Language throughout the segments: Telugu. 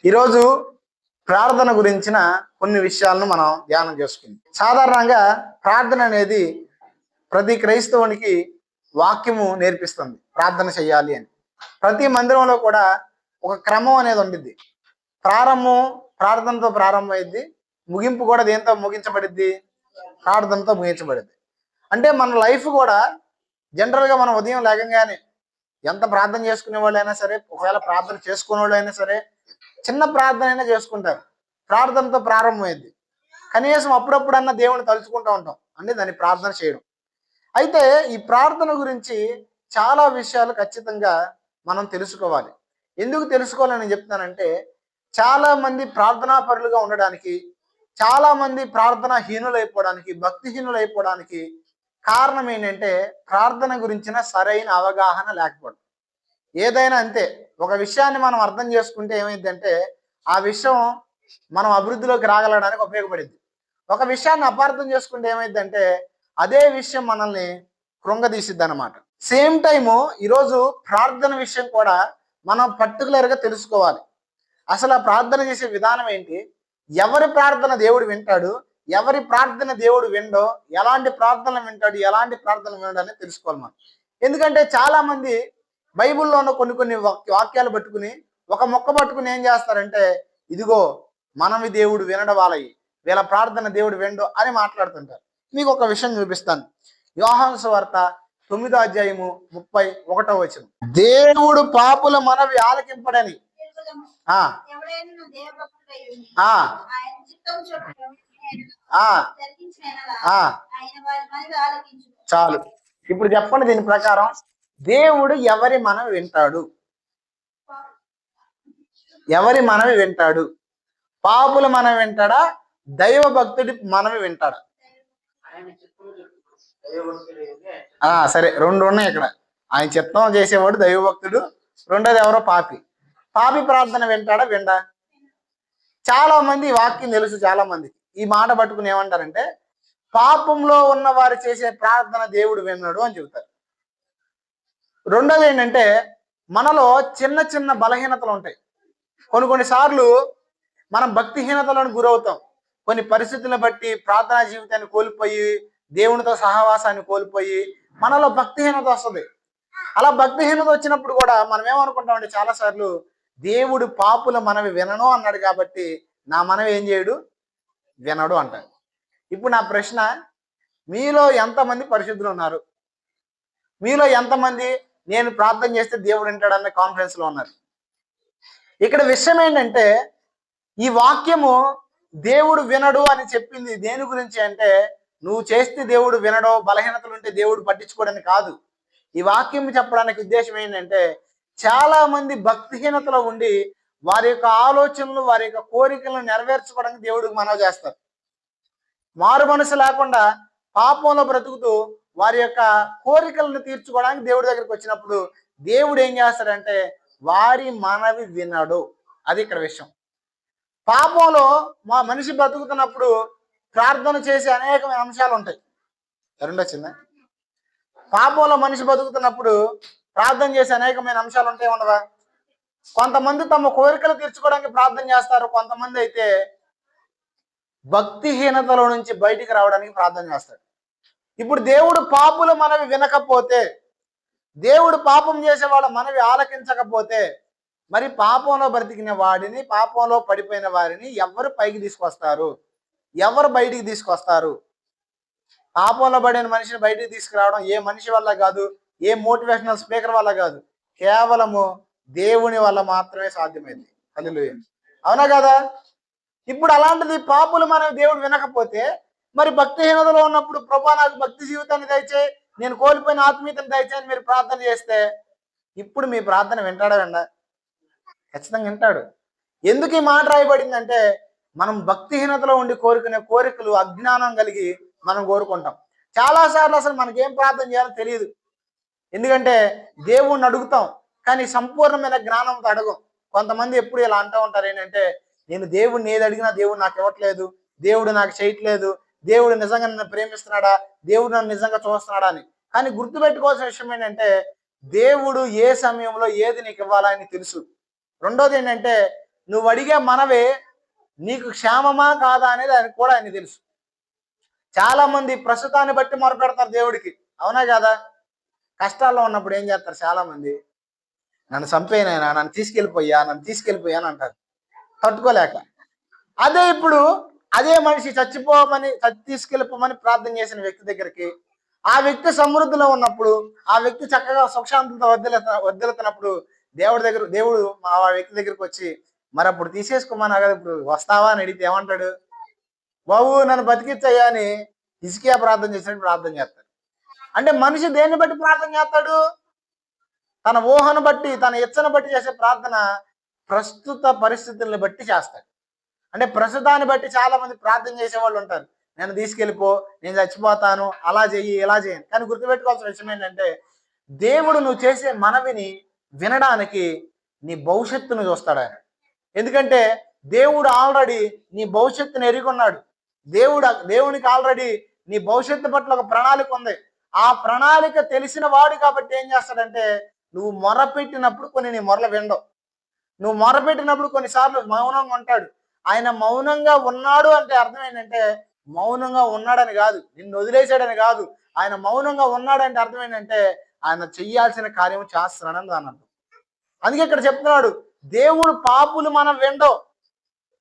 ఈరోజు ప్రార్థన గురించిన కొన్ని విషయాలను మనం ధ్యానం చేసుకుందాం. సాధారణంగా ప్రార్థన అనేది ప్రతి క్రైస్తవునికి వాక్యము నేర్పిస్తుంది ప్రార్థన చెయ్యాలి అని. ప్రతి మందిరంలో కూడా ఒక క్రమం అనేది ఉండిద్ది. ప్రారంభం ప్రార్థనతో ప్రారంభమైద్ది, ముగింపు కూడా దేంతో ముగించబడిద్ది? ప్రార్థనతో ముగించబడిద్ది. అంటే మన లైఫ్ కూడా జనరల్గా మనం ఉదయం లేకంగానే ఎంత ప్రార్థన చేసుకునే వాళ్ళైనా సరే, ఒకవేళ ప్రార్థన చేసుకునే వాళ్ళు అయినా సరే, చిన్న ప్రార్థన అయినా చేసుకుంటారు. ప్రార్థనతో ప్రారంభమైంది. కనీసం అప్పుడప్పుడన్నా దేవుని తలుచుకుంటూ ఉంటాం, అంటే దాన్ని ప్రార్థన చేయడం. అయితే ఈ ప్రార్థన గురించి చాలా విషయాలు ఖచ్చితంగా మనం తెలుసుకోవాలి. ఎందుకు తెలుసుకోవాలని చెప్తానంటే, చాలా మంది ప్రార్థనా పరులుగా ఉండడానికి, చాలా మంది ప్రార్థనా హీనులైపోవడానికి, భక్తిహీనులైపోవడానికి కారణం ఏంటంటే ప్రార్థన గురించిన సరైన అవగాహన లేకపోవడం. ఏదైనా అంతే, ఒక విషయాన్ని మనం అర్థం చేసుకుంటే ఏమైందంటే ఆ విషయం మనం అభివృద్ధిలోకి రాగలగడానికి ఉపయోగపడింది. ఒక విషయాన్ని అపార్థం చేసుకుంటే ఏమైందంటే అదే విషయం మనల్ని కృంగదీసిద్ది అనమాట. సేమ్ టైము ఈరోజు ప్రార్థన విషయం కూడా మనం పర్టికులర్గా తెలుసుకోవాలి. అసలు ఆ ప్రార్థన చేసే విధానం ఏంటి, ఎవరి ప్రార్థన దేవుడు వింటాడు, ఎవరి ప్రార్థన దేవుడు విండో, ఎలాంటి ప్రార్థనలు వింటాడు, ఎలాంటి ప్రార్థనలు వినడు అనేది తెలుసుకోవాలి మనం. ఎందుకంటే చాలా మంది బైబిల్లో ఉన్న కొన్ని కొన్ని వాక్యాలు పట్టుకుని, ఒక మొక్క పట్టుకుని ఏం చేస్తారంటే, ఇదిగో మనవి దేవుడు వినడం వాళ్ళయి, వీళ్ళ ప్రార్థన దేవుడు వినడు అని మాట్లాడుతుంటారు. మీకు ఒక విషయం చూపిస్తాను. యోహాను సువార్త 9వ అధ్యాయము 31వ వచనం. దేవుడు పాపుల మనవి ఆలకింపడని చాలు. ఇప్పుడు చెప్పండి, దీని ప్రకారం దేవుడు ఎవరి మనవి వింటాడు? ఎవరి మనవి వింటాడు? పాపుల మనవి వింటాడా, దైవ భక్తుడి మనవి వింటాడా? సరే, రెండు ఉన్నాయి ఇక్కడ. ఆయన చిత్తం చేసేవాడు దైవ భక్తుడు, రెండోది ఎవరో పాపి. పాపి ప్రార్థన వింటాడా, విండా? చాలా మంది వాక్యం తెలుసు, చాలా మందికి ఈ మాట పట్టుకుని ఏమంటారంటే, పాపంలో ఉన్న వారు చేసే ప్రార్థన దేవుడు విన్నాడు అని చెబుతారు. రెండోది ఏంటంటే, మనలో చిన్న చిన్న బలహీనతలు ఉంటాయి. కొన్ని సార్లు మనం భక్తిహీనతలను గురవుతాం. కొన్ని పరిస్థితులను బట్టి ప్రార్థనా జీవితాన్ని కోల్పోయి, దేవునితో సహవాసాన్ని కోల్పోయి మనలో భక్తిహీనత వస్తుంది. అలా భక్తిహీనత వచ్చినప్పుడు కూడా మనం ఏమనుకుంటామంటే, చాలాసార్లు దేవుడు పాపుల మనవి వినను అన్నాడు కాబట్టి నా మనవి ఏం చేయడు, వినడు అంటాడు. ఇప్పుడు నా ప్రశ్న, మీలో ఎంతమంది పరిశుద్ధులు ఉన్నారు? మీలో ఎంతమంది నేను ప్రార్థన చేస్తే దేవుడు వింటాడన్న కాన్ఫిడెన్స్ లో ఉన్నారు? ఇక్కడ విషయం ఏంటంటే, ఈ వాక్యము దేవుడు వినడు అని చెప్పింది దేని గురించి అంటే, నువ్వు చేస్తే దేవుడు వినడో, బలహీనతలు ఉంటే దేవుడు పట్టించుకోవడానికి కాదు. ఈ వాక్యం చెప్పడానికి ఉద్దేశం ఏంటంటే, చాలా మంది భక్తిహీనతలో ఉండి వారి యొక్క ఆలోచనలు, వారి యొక్క కోరికలను నెరవేర్చుకోవడానికి దేవుడికి మనవి చేస్తారు. మారు మనసు లేకుండా పాపంలో బ్రతుకుతూ వారి యొక్క కోరికలను తీర్చుకోవడానికి దేవుడి దగ్గరికి వచ్చినప్పుడు దేవుడు ఏం చేస్తాడంటే వారి మనవి వినడు. అది ఇక్కడ విషయం. పాపంలో మా మనిషి బ్రతుకుతున్నప్పుడు ప్రార్థన చేసే అనేకమైన అంశాలు ఉంటాయి. రెండొచ్చిందా? పాపంలో మనిషి బతుకుతున్నప్పుడు ప్రార్థన చేసే అనేకమైన అంశాలు ఉంటాయి, ఉండవా? కొంతమంది తమ కోరికలు తీర్చుకోవడానికి ప్రార్థన చేస్తారు, కొంతమంది అయితే భక్తిహీనతలో నుంచి బయటికి రావడానికి ప్రార్థన చేస్తాడు. ఇప్పుడు దేవుడు పాపుల మనవి వినకపోతే, దేవుడు పాపం చేసే వాళ్ళ మనవి ఆలకించకపోతే, మరి పాపంలో బ్రతికిన వాడిని, పాపంలో పడిపోయిన వారిని ఎవరు పైకి తీసుకొస్తారు, ఎవరు బయటికి తీసుకొస్తారు? పాపంలో పడిన మనిషిని బయటికి తీసుకురావడం ఏ మనిషి వల్ల కాదు, ఏ మోటివేషనల్ స్పీకర్ వల్ల కాదు, కేవలము దేవుని వల్ల మాత్రమే సాధ్యమైంది. హల్లెలూయా, అవునా కదా? ఇప్పుడు అలాంటిది పాపులు మనవి దేవుడు వినకపోతే, మరి భక్తిహీనతలో ఉన్నప్పుడు ప్రభా నాకు భక్తి జీవితాన్ని దయచేయి, నేను కోల్పోయిన ఆత్మీయతను దయచేయని మీరు ప్రార్థన చేస్తే, ఇప్పుడు మీ ప్రార్థన వింటాడా, విండా? ఖచ్చితంగా వింటాడు. ఎందుకు ఈ మాట రాయబడిందంటే, మనం భక్తిహీనతలో ఉండి కోరుకునే కోరికలు అజ్ఞానం కలిగి మనం కోరుకుంటాం. చాలాసార్లు అసలు మనకేం ప్రార్థన చేయాలో తెలియదు. ఎందుకంటే దేవుణ్ణి అడుగుతాం, కానీ సంపూర్ణమైన జ్ఞానంతో అడగం. కొంతమంది ఎప్పుడు ఇలా అంటూ ఉంటారు ఏంటంటే, నేను దేవుడిని ఏది అడిగినా దేవుడు నాకు ఇవ్వట్లేదు, దేవుడు నాకు చేయట్లేదు, దేవుడు నిజంగా నన్ను ప్రేమిస్తున్నాడా, దేవుడు నన్ను నిజంగా చూస్తున్నాడా అని. కానీ గుర్తుపెట్టుకోవాల్సిన విషయం ఏంటంటే, దేవుడు ఏ సమయంలో ఏది నీకు ఇవ్వాలని తెలుసు. రెండోది ఏంటంటే, నువ్వు అడిగే మనవే నీకు క్షేమమా కాదా అనేది ఆయన కూడా ఆయన తెలుసు. చాలా మంది ప్రస్తుతాన్ని బట్టి మొరపెడతారు దేవుడికి, అవునా కదా? కష్టాల్లో ఉన్నప్పుడు ఏం చేస్తారు చాలా మంది, నన్ను చంపేనైనా, నన్ను తీసుకెళ్ళిపోయా అని అంటారు తట్టుకోలేక. అదే ఇప్పుడు అదే మనిషి తీసుకెళ్ళిపోమని ప్రార్థన చేసిన వ్యక్తి దగ్గరికి ఆ వ్యక్తి సమృద్ధిలో ఉన్నప్పుడు, ఆ వ్యక్తి చక్కగా సుఖశాంతులతో వర్ధిల్లుతున్నప్పుడు దేవుడు ఆ వ్యక్తి దగ్గరికి వచ్చి, మరి అప్పుడు తీసేసుకోమన్నా కదా, ఇప్పుడు వస్తావా అని అడిగితే ఏమంటాడు? బాబు నన్ను బతికిచ్చయ్యా అని హిజ్కియా ప్రార్థన చేసినట్టు ప్రార్థన చేస్తాడు. అంటే మనిషి దేన్ని బట్టి ప్రార్థన చేస్తాడు? తన ఊహను బట్టి, తన ఇచ్చను బట్టి చేసే ప్రార్థన ప్రస్తుత పరిస్థితుల్ని బట్టి చేస్తాడు. అంటే ప్రస్తుతాన్ని బట్టి చాలా మంది ప్రార్థన చేసేవాళ్ళు ఉంటారు, నేను తీసుకెళ్ళిపో, నేను చచ్చిపోతాను, అలా చెయ్యి ఇలా చేయను. కానీ గుర్తుపెట్టుకోవాల్సిన విషయం ఏంటంటే, దేవుడు నువ్వు చేసే మనవిని వినడానికి నీ భవిష్యత్తును చూస్తాడు ఆయన. ఎందుకంటే దేవుడు ఆల్రెడీ నీ భవిష్యత్తును ఎరిగొన్నాడు. దేవునికి ఆల్రెడీ నీ భవిష్యత్తు పట్ల ఒక ప్రణాళిక ఉంది. ఆ ప్రణాళిక తెలిసిన వాడు కాబట్టి ఏం చేస్తాడంటే, నువ్వు మొరపెట్టినప్పుడు కొన్ని నీ మొరలు వినవు. నువ్వు మొరపెట్టినప్పుడు కొన్నిసార్లు మౌనంగా ఉంటాడు. ఆయన మౌనంగా ఉన్నాడు అంటే అర్థం ఏంటంటే, మౌనంగా ఉన్నాడని కాదు, నిన్ను వదిలేశాడని కాదు. ఆయన మౌనంగా ఉన్నాడంటే అర్థం ఏంటంటే, ఆయన చెయ్యాల్సిన కార్యం చేస్తున్నాడని దాని అర్థం. అందుకే ఇక్కడ చెప్తున్నాడు, దేవుడు పాపులు మనం విండో.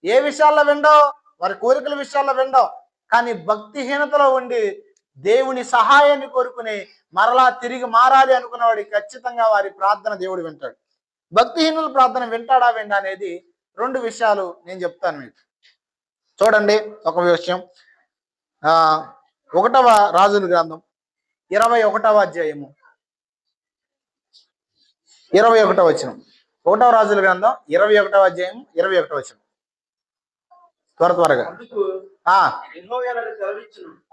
ఏ విషయాల్లో విండో? వారి కోరికల విషయాల్లో విండో. కానీ భక్తిహీనతలో ఉండి దేవుని సహాయాన్ని కోరుకుని మరలా తిరిగి మారాలి అనుకున్నవాడి ఖచ్చితంగా వారి ప్రార్థన దేవుడు వింటాడు. భక్తిహీనుల ప్రార్థన వింటాడా విండా అనేది రెండు విషయాలు నేను చెప్తాను మీకు. చూడండి ఒక విషయం, 1వ రాజుల గ్రంథం 21వ అధ్యాయము 21వ వచనం. 1వ రాజుల గ్రంథం 21వ అధ్యాయం 21వ వచనం. త్వరగా.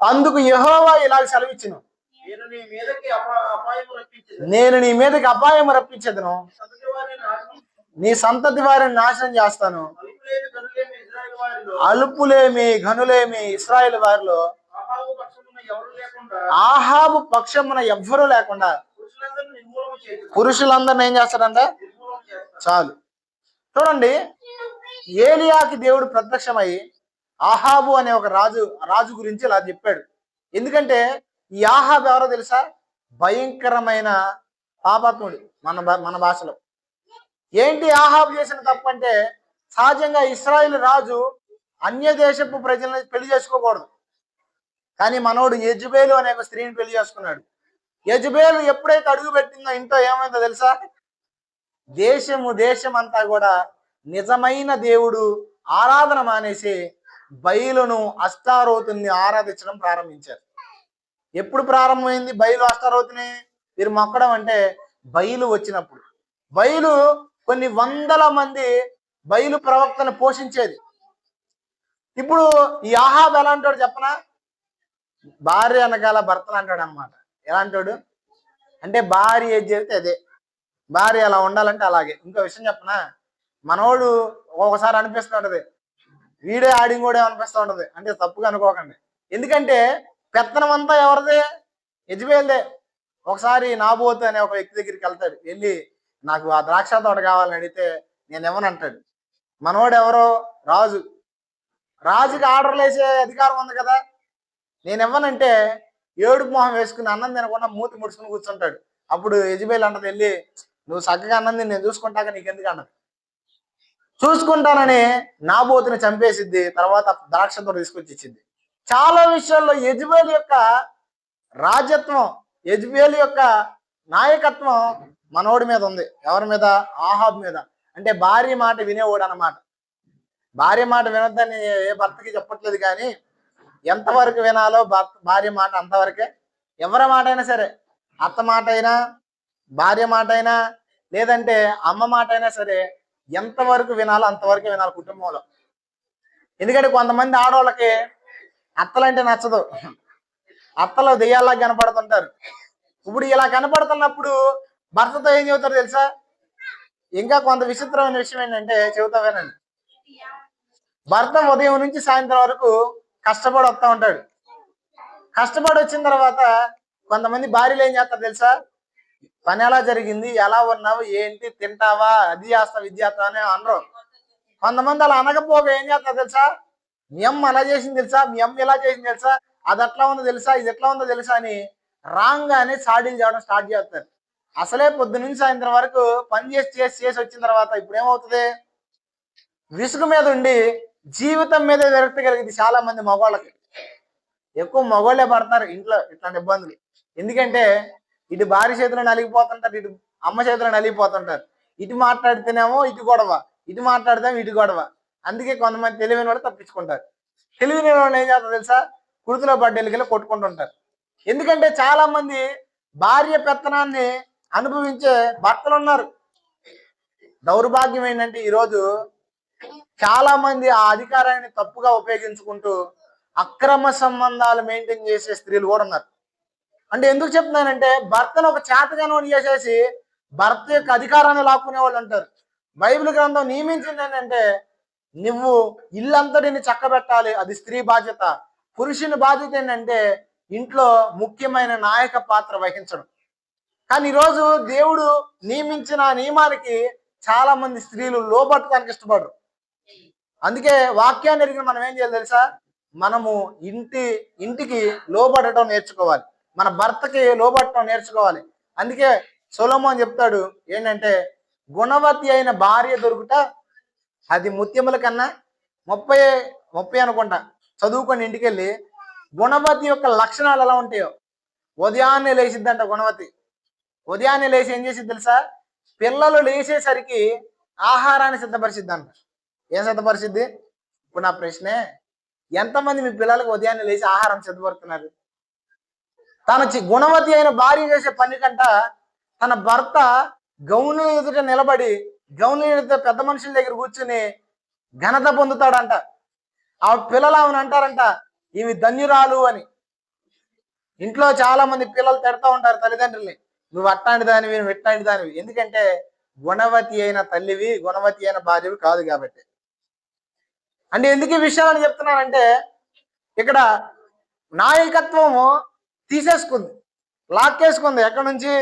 అందుకు యెహోవా ఇలాగ సెలవిచ్చును, నేను నీ మీదకి అపాయం రప్పించదును, నీ సంతతి వారిని నాశనం చేస్తాను. అల్పులేమి ఘనులేమి ఇశ్రాయేలు వారిలో ఆహాబు పక్షమున ఎవ్వరూ లేకుండా పురుషులందరిని ఏం చేస్తాడంట? చాలు. చూడండి, ఏలియాకి దేవుడు ప్రత్యక్షమై ఆహాబు అనే ఒక రాజు గురించి ఇలా చెప్పాడు. ఎందుకంటే ఈ ఆహాబు ఎవరో తెలుసా? భయంకరమైన పాపాత్ముడు. మన భాషలో ఏంటి ఆహాబు చేసిన తప్పు అంటే, సహజంగా ఇశ్రాయేలు రాజు అన్య దేశపు ప్రజల్ని పెళ్లి చేసుకోకూడదు. కానీ మనోడు యెజబేలు అనే ఒక స్త్రీని పెళ్లి చేసుకున్నాడు. యెజబేలు ఎప్పుడైతే అడుగు పెట్టిందో ఇంట్లో ఏమైందో తెలుసా? దేశం అంతా కూడా నిజమైన దేవుడు ఆరాధన మానేసి బయలును అష్టారోతుల్ని ఆరాధించడం ప్రారంభించారు. ఎప్పుడు ప్రారంభమైంది బయలు అష్టారోతుని వీరు మొక్కడం అంటే, బయలు వచ్చినప్పుడు. బయలు కొన్ని వందల మంది బయలు ప్రవక్తను పోషించేది. ఇప్పుడు ఈ ఆహాబ్ ఎలా అంటాడు చెప్పనా? భార్య అనగాల భర్తలు అంటాడు అనమాట. ఎలా అంటాడు అంటే, భార్య ఏది చెబితే అదే, భార్య అలా ఉండాలంటే అలాగే. ఇంకో విషయం చెప్పనా, మనోడు ఒకసారి అనిపిస్తూ ఉంటది, వీడే ఆడింగ్ కూడా అనిపిస్తూ ఉంటది. అంటే తప్పుగా అనుకోకండి, ఎందుకంటే పెత్తనం అంతా ఎవరిదే? యెజబేల్దే. ఒకసారి నాబోతు అనే ఒక వ్యక్తి దగ్గరికి వెళ్తాడు. వెళ్ళి నాకు ఆ ద్రాక్ష తోట కావాలని అడిగితే నేను ఎవనంటాడు. మనోడు ఎవరో రాజుకి ఆర్డర్లు వేసే అధికారం ఉంది కదా. నేను ఇవ్వనంటే ఏడుపు మొహం వేసుకుని అన్నం తినకుండా మూతి ముడుచుకుని కూర్చుంటాడు. అప్పుడు యెజబేల్ అంటది, వెళ్ళి నువ్వు చక్కగా అన్నం తిని నేను చూసుకుంటాక నీకెందుకు అన్నది. చూసుకుంటానని నాబోతుని చంపేసిద్ది. తర్వాత ద్రాక్ష తోట తీసుకొచ్చి ఇచ్చింది. చాలా విషయాల్లో యెజబేలు యొక్క రాజ్యత్వం, యెజబేలు యొక్క నాయకత్వం మనోడి మీద ఉంది. ఎవరి మీద? ఆహాబ్ మీద. అంటే భార్య మాట వినేవాడు అన్నమాట. భార్య మాట వినొద్దని ఏ భర్తకి చెప్పట్లేదు, కానీ ఎంతవరకు వినాలో భార్య మాట అంతవరకే. ఎవరి మాట అయినా సరే, అత్త మాట అయినా, భార్య మాట అయినా, లేదంటే అమ్మ మాట అయినా సరే, ఎంతవరకు వినాలో అంతవరకే వినాలి కుటుంబంలో. ఎందుకంటే కొంతమంది ఆడవాళ్ళకి అత్తలంటే నచ్చదు, అత్తలో దెయ్యాల్లా కనపడుతుంటారు. ఇప్పుడు ఇలా కనపడుతున్నప్పుడు భర్తతో ఏం చెబుతారు తెలుసా? ఇంకా కొంత విచిత్రమైన విషయం ఏంటంటే చెబుతా వినండి. భర్త ఉదయం నుంచి సాయంత్రం వరకు కష్టపడి వస్తూ ఉంటాడు. కష్టపడి వచ్చిన తర్వాత కొంతమంది భార్యలు ఏం చేస్తారు తెలుసా? పని ఎలా జరిగింది, ఎలా ఉన్నావు, ఏంటి, తింటావా, అది చేస్తావు, ఇది చేస్తావు అని అనరు. కొంతమంది అలా అనకపోగా ఏం చేస్తారు తెలుసా, మీ అమ్మ అలా చేసింది తెలుసా, మీ అమ్మ ఇలా చేసింది తెలుసా, అది అట్లా ఉందో తెలుసా, ఇది ఎట్లా ఉందో తెలుసా అని రాంగానే చాడీలు చేయడం స్టార్ట్ చేస్తారు. అసలే పొద్దు నుంచి సాయంత్రం వరకు పని చేసి చేసి చేసి వచ్చిన తర్వాత ఇప్పుడు ఏమవుతుంది, విసుగు మీద ఉండి జీవితం మీద విరక్తి కలిగింది చాలా మంది మగవాళ్ళకి. ఎక్కువ మగవాళ్ళే పడతారు ఇంట్లో ఇట్లాంటి ఇబ్బందులు. ఎందుకంటే ఇటు భార్య చేతిలో నలిగిపోతుంటారు, ఇటు అమ్మ చేతిలో నలిగిపోతుంటారు. ఇటు మాట్లాడితేనేమో ఇటు గొడవ, ఇటు మాట్లాడితే ఇటు గొడవ. అందుకే కొంతమంది తెలివైన వాళ్ళు తప్పించుకుంటారు. తెలివైన వాళ్ళు ఏం చేస్తారు తెలుసా, కుర్తులో పడ్డెళ్ళకి కొట్టుకుంటుంటారు. ఎందుకంటే చాలా మంది భార్య పెత్తనాన్ని అనుభవించే భర్తలు ఉన్నారు. దౌర్భాగ్యం ఏంటంటే ఈరోజు చాలా మంది ఆ అధికారాన్ని తప్పుగా ఉపయోగించుకుంటూ అక్రమ సంబంధాలు మెయింటైన్ చేసే స్త్రీలు కూడా ఉన్నారు. అంటే ఎందుకు చెప్తున్నానంటే భర్తను ఒక చేతగానోని చేసేసి భర్త యొక్క అధికారాన్ని లాక్కునే వాళ్ళు అంటారు. బైబిల్ గ్రంథం నియమించింది ఏంటంటే నువ్వు ఇల్లంతటిని చక్కబెట్టాలి, అది స్త్రీ బాధ్యత. పురుషుని బాధ్యత ఏంటంటే ఇంట్లో ముఖ్యమైన నాయక పాత్ర వహించడం. కానీ ఈరోజు దేవుడు నియమించిన నియమానికి చాలా మంది స్త్రీలు లోబట్టడానికి ఇష్టపడరు. అందుకే వాక్యాన్ని ఎరిగిన మనం ఏం చేయాలి తెలుసా, మనము ఇంటికి లోబడటం నేర్చుకోవాలి, మన భర్తకి లోబడటం నేర్చుకోవాలి. అందుకే సొలొమోను చెప్తాడు ఏంటంటే గుణవతి అయిన భార్య దొరుకుట అది ముత్యముల కన్నా 30 అనుకుంటా చదువుకొని ఇంటికి వెళ్ళి గుణవతి యొక్క లక్షణాలు ఎలా ఉంటాయో. ఉదయాన్నే లేచిద్దంట గుణవతి. ఉదయాన్నే లేచి ఏం చేసిద్ది తెలుసా, పిల్లలు లేచేసరికి ఆహారాన్ని సిద్ధపరిచిద్దంట. ఏం సిద్ధపరిచిద్ది? ఇప్పుడు నా ప్రశ్నే, ఎంతమంది మీ పిల్లలకు ఉదయాన్నే లేచి ఆహారం సిద్ధపడుతున్నారు? తన గుణవతి అయిన భార్య చేసే పని కంట తన భర్త గౌను ఎదుట నిలబడి గౌను ఎదుట పెద్ద మనుషుల దగ్గర కూర్చుని ఘనత పొందుతాడంట. ఆ పిల్లలు ఆమెను అంటారంట ఈమె ధన్యురాలు అని. ఇంట్లో చాలా మంది పిల్లలు తిడతా ఉంటారు తల్లిదండ్రుల్ని, నువ్వు అట్టాంటి దానివి, నువ్వు ఇట్టాంటి దానివి. ఎందుకంటే గుణవతి అయిన తల్లివి, గుణవతి అయిన భార్యవి కాదు కాబట్టి. అంటే ఎందుకు ఈ విషయాలను చెప్తున్నానంటే ఇక్కడ నాయకత్వము తీసేసుకుంది, లాక్కేసుకుంది. ఎక్కడి నుంచి?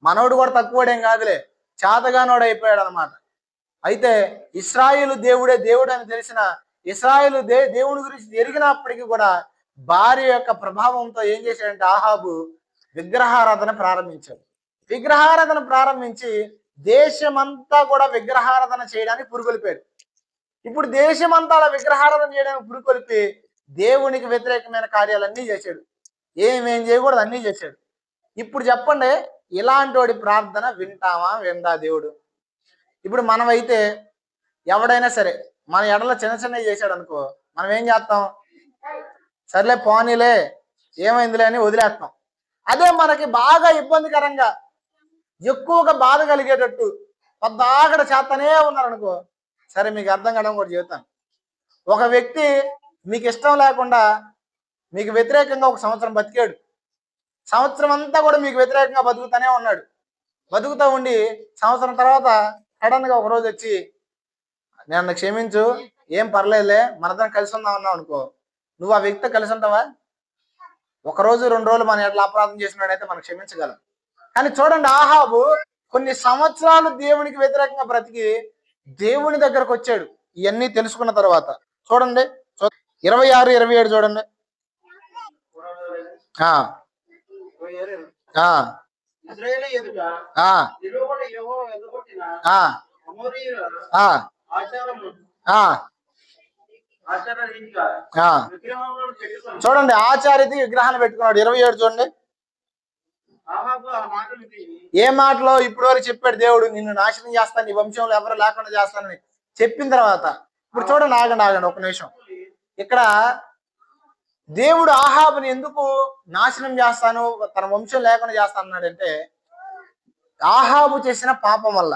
మనోడు కూడా తక్కువడేం కాదులే, చేతగానోడు అయిపోయాడు అనమాట. అయితే ఇశ్రాయేలు దేవుడే దేవుడు అని తెలిసిన ఇశ్రాయేలు దేవుడి గురించి ఎరిగినప్పటికీ కూడా భార్య యొక్క ప్రభావంతో ఏం చేశాడంటే అహాబు విగ్రహారాధన ప్రారంభించాడు. విగ్రహారాధన ప్రారంభించి దేశమంతా కూడా విగ్రహారాధన చేయడానికి పురుగొలిపాడు. ఇప్పుడు దేశమంతా అలా విగ్రహారాధన చేయడానికి పురుగొలిపి దేవునికి వ్యతిరేకమైన కార్యాలన్నీ చేశాడు. ఏమేం చేయకూడదు అన్నీ చేశాడు. ఇప్పుడు చెప్పండి, ఇలాంటి వాడి ప్రార్థన విందా దేవుడు? ఇప్పుడు మనమైతే ఎవడైనా సరే మన ఎడల చిన్న చిన్నవి చేశాడు అనుకో, మనం ఏం చేస్తాం? సర్లే పోనీలే ఏమైందిలే అని వదిలేస్తాం. అదే మనకి బాగా ఇబ్బందికరంగా ఎక్కువగా బాధ కలిగేటట్టు పద్దాకడ చేతనే ఉన్నారనుకో, సరే మీకు అర్థం కావడం కూడా చెబుతాను. ఒక వ్యక్తి మీకు ఇష్టం లేకుండా మీకు వ్యతిరేకంగా ఒక సంవత్సరం బతికాడు. సంవత్సరం అంతా కూడా మీకు వ్యతిరేకంగా బతుకుతూనే ఉన్నాడు. బతుకుతూ ఉండి సంవత్సరం తర్వాత సడన్గా ఒక రోజు వచ్చి నన్ను క్షమించు, ఏం పర్లేదులే, మనతో కలిసి ఉందాం అన్నావు అనుకో, నువ్వు ఆ వ్యక్తితో కలిసి ఉంటావా? 1 రోజు 2 రోజులు మన ఎట్లా అపరాధం చేసినాడైతే మనం క్షమించగలం. కానీ చూడండి, ఆహాబు కొన్ని సంవత్సరాలు దేవునికి వ్యతిరేకంగా బ్రతికి దేవుని దగ్గరకు వచ్చాడు. ఇవన్నీ తెలుసుకున్న తర్వాత చూడండి 26, 27 చూడండి. చూడండి ఆచార్యది విగ్రహాన్ని పెట్టుకున్నాడు. 27 చూడండి. ఏ మాటలో ఇప్పుడు వరకు చెప్పాడు దేవుడు, నిన్ను నాశనం చేస్తాను, నీ వంశంలో ఎవరు లేకుండా చేస్తానని చెప్పిన తర్వాత ఇప్పుడు చూడండి, ఆగండి ఒక నిమిషం. ఇక్కడ దేవుడు ఆహాబుని ఎందుకు నాశనం చేస్తాను, తన వంశం లేకుండా చేస్తాను అన్నాడంటే ఆహాబు చేసిన పాపం వల్ల.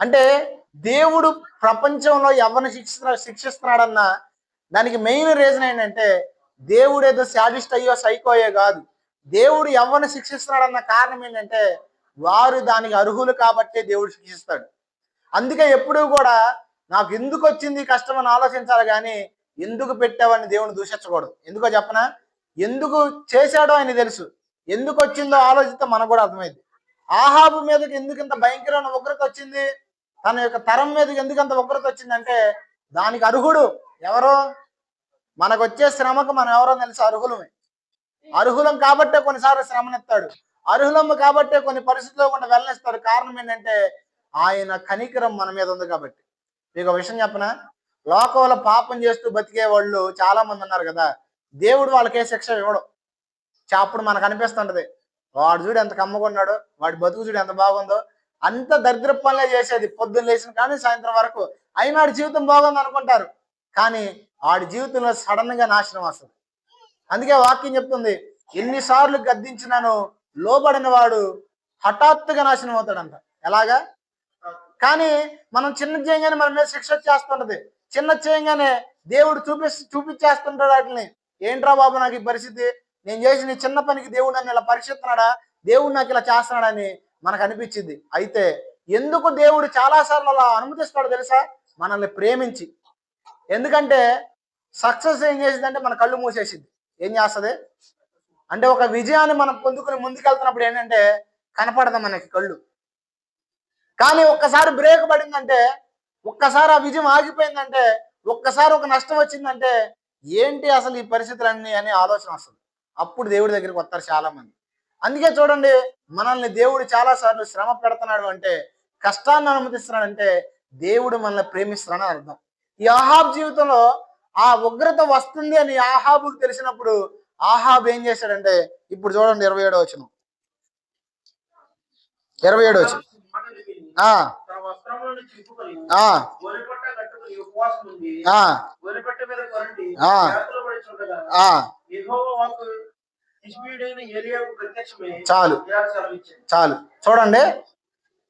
అంటే దేవుడు ప్రపంచంలో ఎవరిని శిక్షిస్తున్నాడన్న దానికి మెయిన్ రీజన్ ఏంటంటే దేవుడు ఏదో శాడిస్ట్ అయ్యో సైకోయో కాదు. దేవుడు ఎవరిని శిక్షిస్తున్నాడన్న కారణం ఏంటంటే వారు దానికి అర్హులు కాబట్టే దేవుడు శిక్షిస్తాడు. అందుకే ఎప్పుడూ కూడా నాకు ఎందుకు వచ్చింది కష్టం అని ఆలోచించాలి కానీ ఎందుకు పెట్టావని దేవుని దూషించకూడదు. ఎందుకో చెప్పనా, ఎందుకు చేశాడో ఆయన తెలుసు, ఎందుకు వచ్చిందో ఆలోచిస్తే మనకు కూడా అర్థమైంది. ఆహాబు మీదకి ఎందుకు ఇంత భయంకరమైన ఉగ్రత వచ్చింది? తన యొక్క తరం మీదకి ఎందుకు అంత ఉగ్రత వచ్చిందంటే దానికి అర్హుడు ఎవరో. మనకు వచ్చే శ్రమకు మనం ఎవరో తెలిసి అర్హులమే. అర్హులం కాబట్టే కొన్నిసార్లు శ్రమనిస్తాడు, అర్హులము కాబట్టే కొన్ని పరిస్థితుల్లో కూడా వెళ్ళనిస్తాడు. కారణం ఏంటంటే ఆయన కనికరం మన మీద ఉంది కాబట్టి. మీకు ఒక విషయం చెప్పనా, లోకంలో పాపం చేస్తూ బతికే వాళ్ళు చాలా మంది ఉన్నారు కదా, దేవుడు వాళ్ళకే శిక్ష ఇవ్వడు. అప్పుడు మనకు అనిపిస్తుంటది, వాడు చూడు ఎంత కమ్మకున్నాడు, వాడి బతుకు చూడు ఎంత బాగుందో. అంత దరిద్ర పనులే చేసేది పొద్దున్న లేచిన కానీ సాయంత్రం వరకు, అయినా వాడి జీవితం బాగుంది అనుకుంటారు. కానీ వాడి జీవితంలో సడన్ గా నాశనం వస్తుంది. అందుకే వాక్యం చెప్తుంది, ఎన్నిసార్లు గద్దించినాను లోబడిన వాడు హఠాత్తుగా నాశనం అవుతాడంట. ఎలాగా? కానీ మనం చిన్న చేయగానే మన మీద శిక్ష వచ్చేస్తుంటది. చిన్న చేయగానే దేవుడు చూపించేస్తుంటాడు వాటిని. ఏంట్రా బాబు నాకు ఈ పరిస్థితి, నేను చేసిన చిన్న పనికి దేవుడు నన్ను ఇలా పరీక్షిస్తున్నాడా, దేవుడు నాకు ఇలా చేస్తున్నాడని మనకు అనిపించింది. అయితే ఎందుకు దేవుడు చాలాసార్లు అలా అనుమతిస్తాడు తెలుసా? మనల్ని ప్రేమించి. ఎందుకంటే సక్సెస్ ఏం చేసిందంటే మన కళ్ళు మూసేసింది. ఏం చేస్తుంది అంటే ఒక విజయాన్ని మనం పొందుకుని ముందుకెళ్తున్నప్పుడు ఏంటంటే కనపడదు మనకి కళ్ళు. కానీ ఒక్కసారి బ్రేక్ పడిందంటే, ఒక్కసారి ఆ విజయం ఆగిపోయిందంటే, ఒక్కసారి ఒక నష్టం వచ్చిందంటే ఏంటి అసలు ఈ పరిస్థితులన్నీ అనే ఆలోచన వస్తుంది. అప్పుడు దేవుడి దగ్గరికి వస్తారు చాలా మంది. అందుకే చూడండి, మనల్ని దేవుడు చాలాసార్లు శ్రమ పెడుతున్నాడు అంటే, కష్టాన్ని అనుమతిస్తున్నాడంటే దేవుడు మనల్ని ప్రేమిస్తున్నాడని అర్థం. ఈ ఆహాబ్ జీవితంలో ఆ ఉగ్రత వస్తుంది అని ఆహాబుకు తెలిసినప్పుడు ఆహాబ్ ఏం చేశాడంటే, ఇప్పుడు చూడండి 27వ వచనం. 27వ వచనం. చాలు చాలు చూడండి,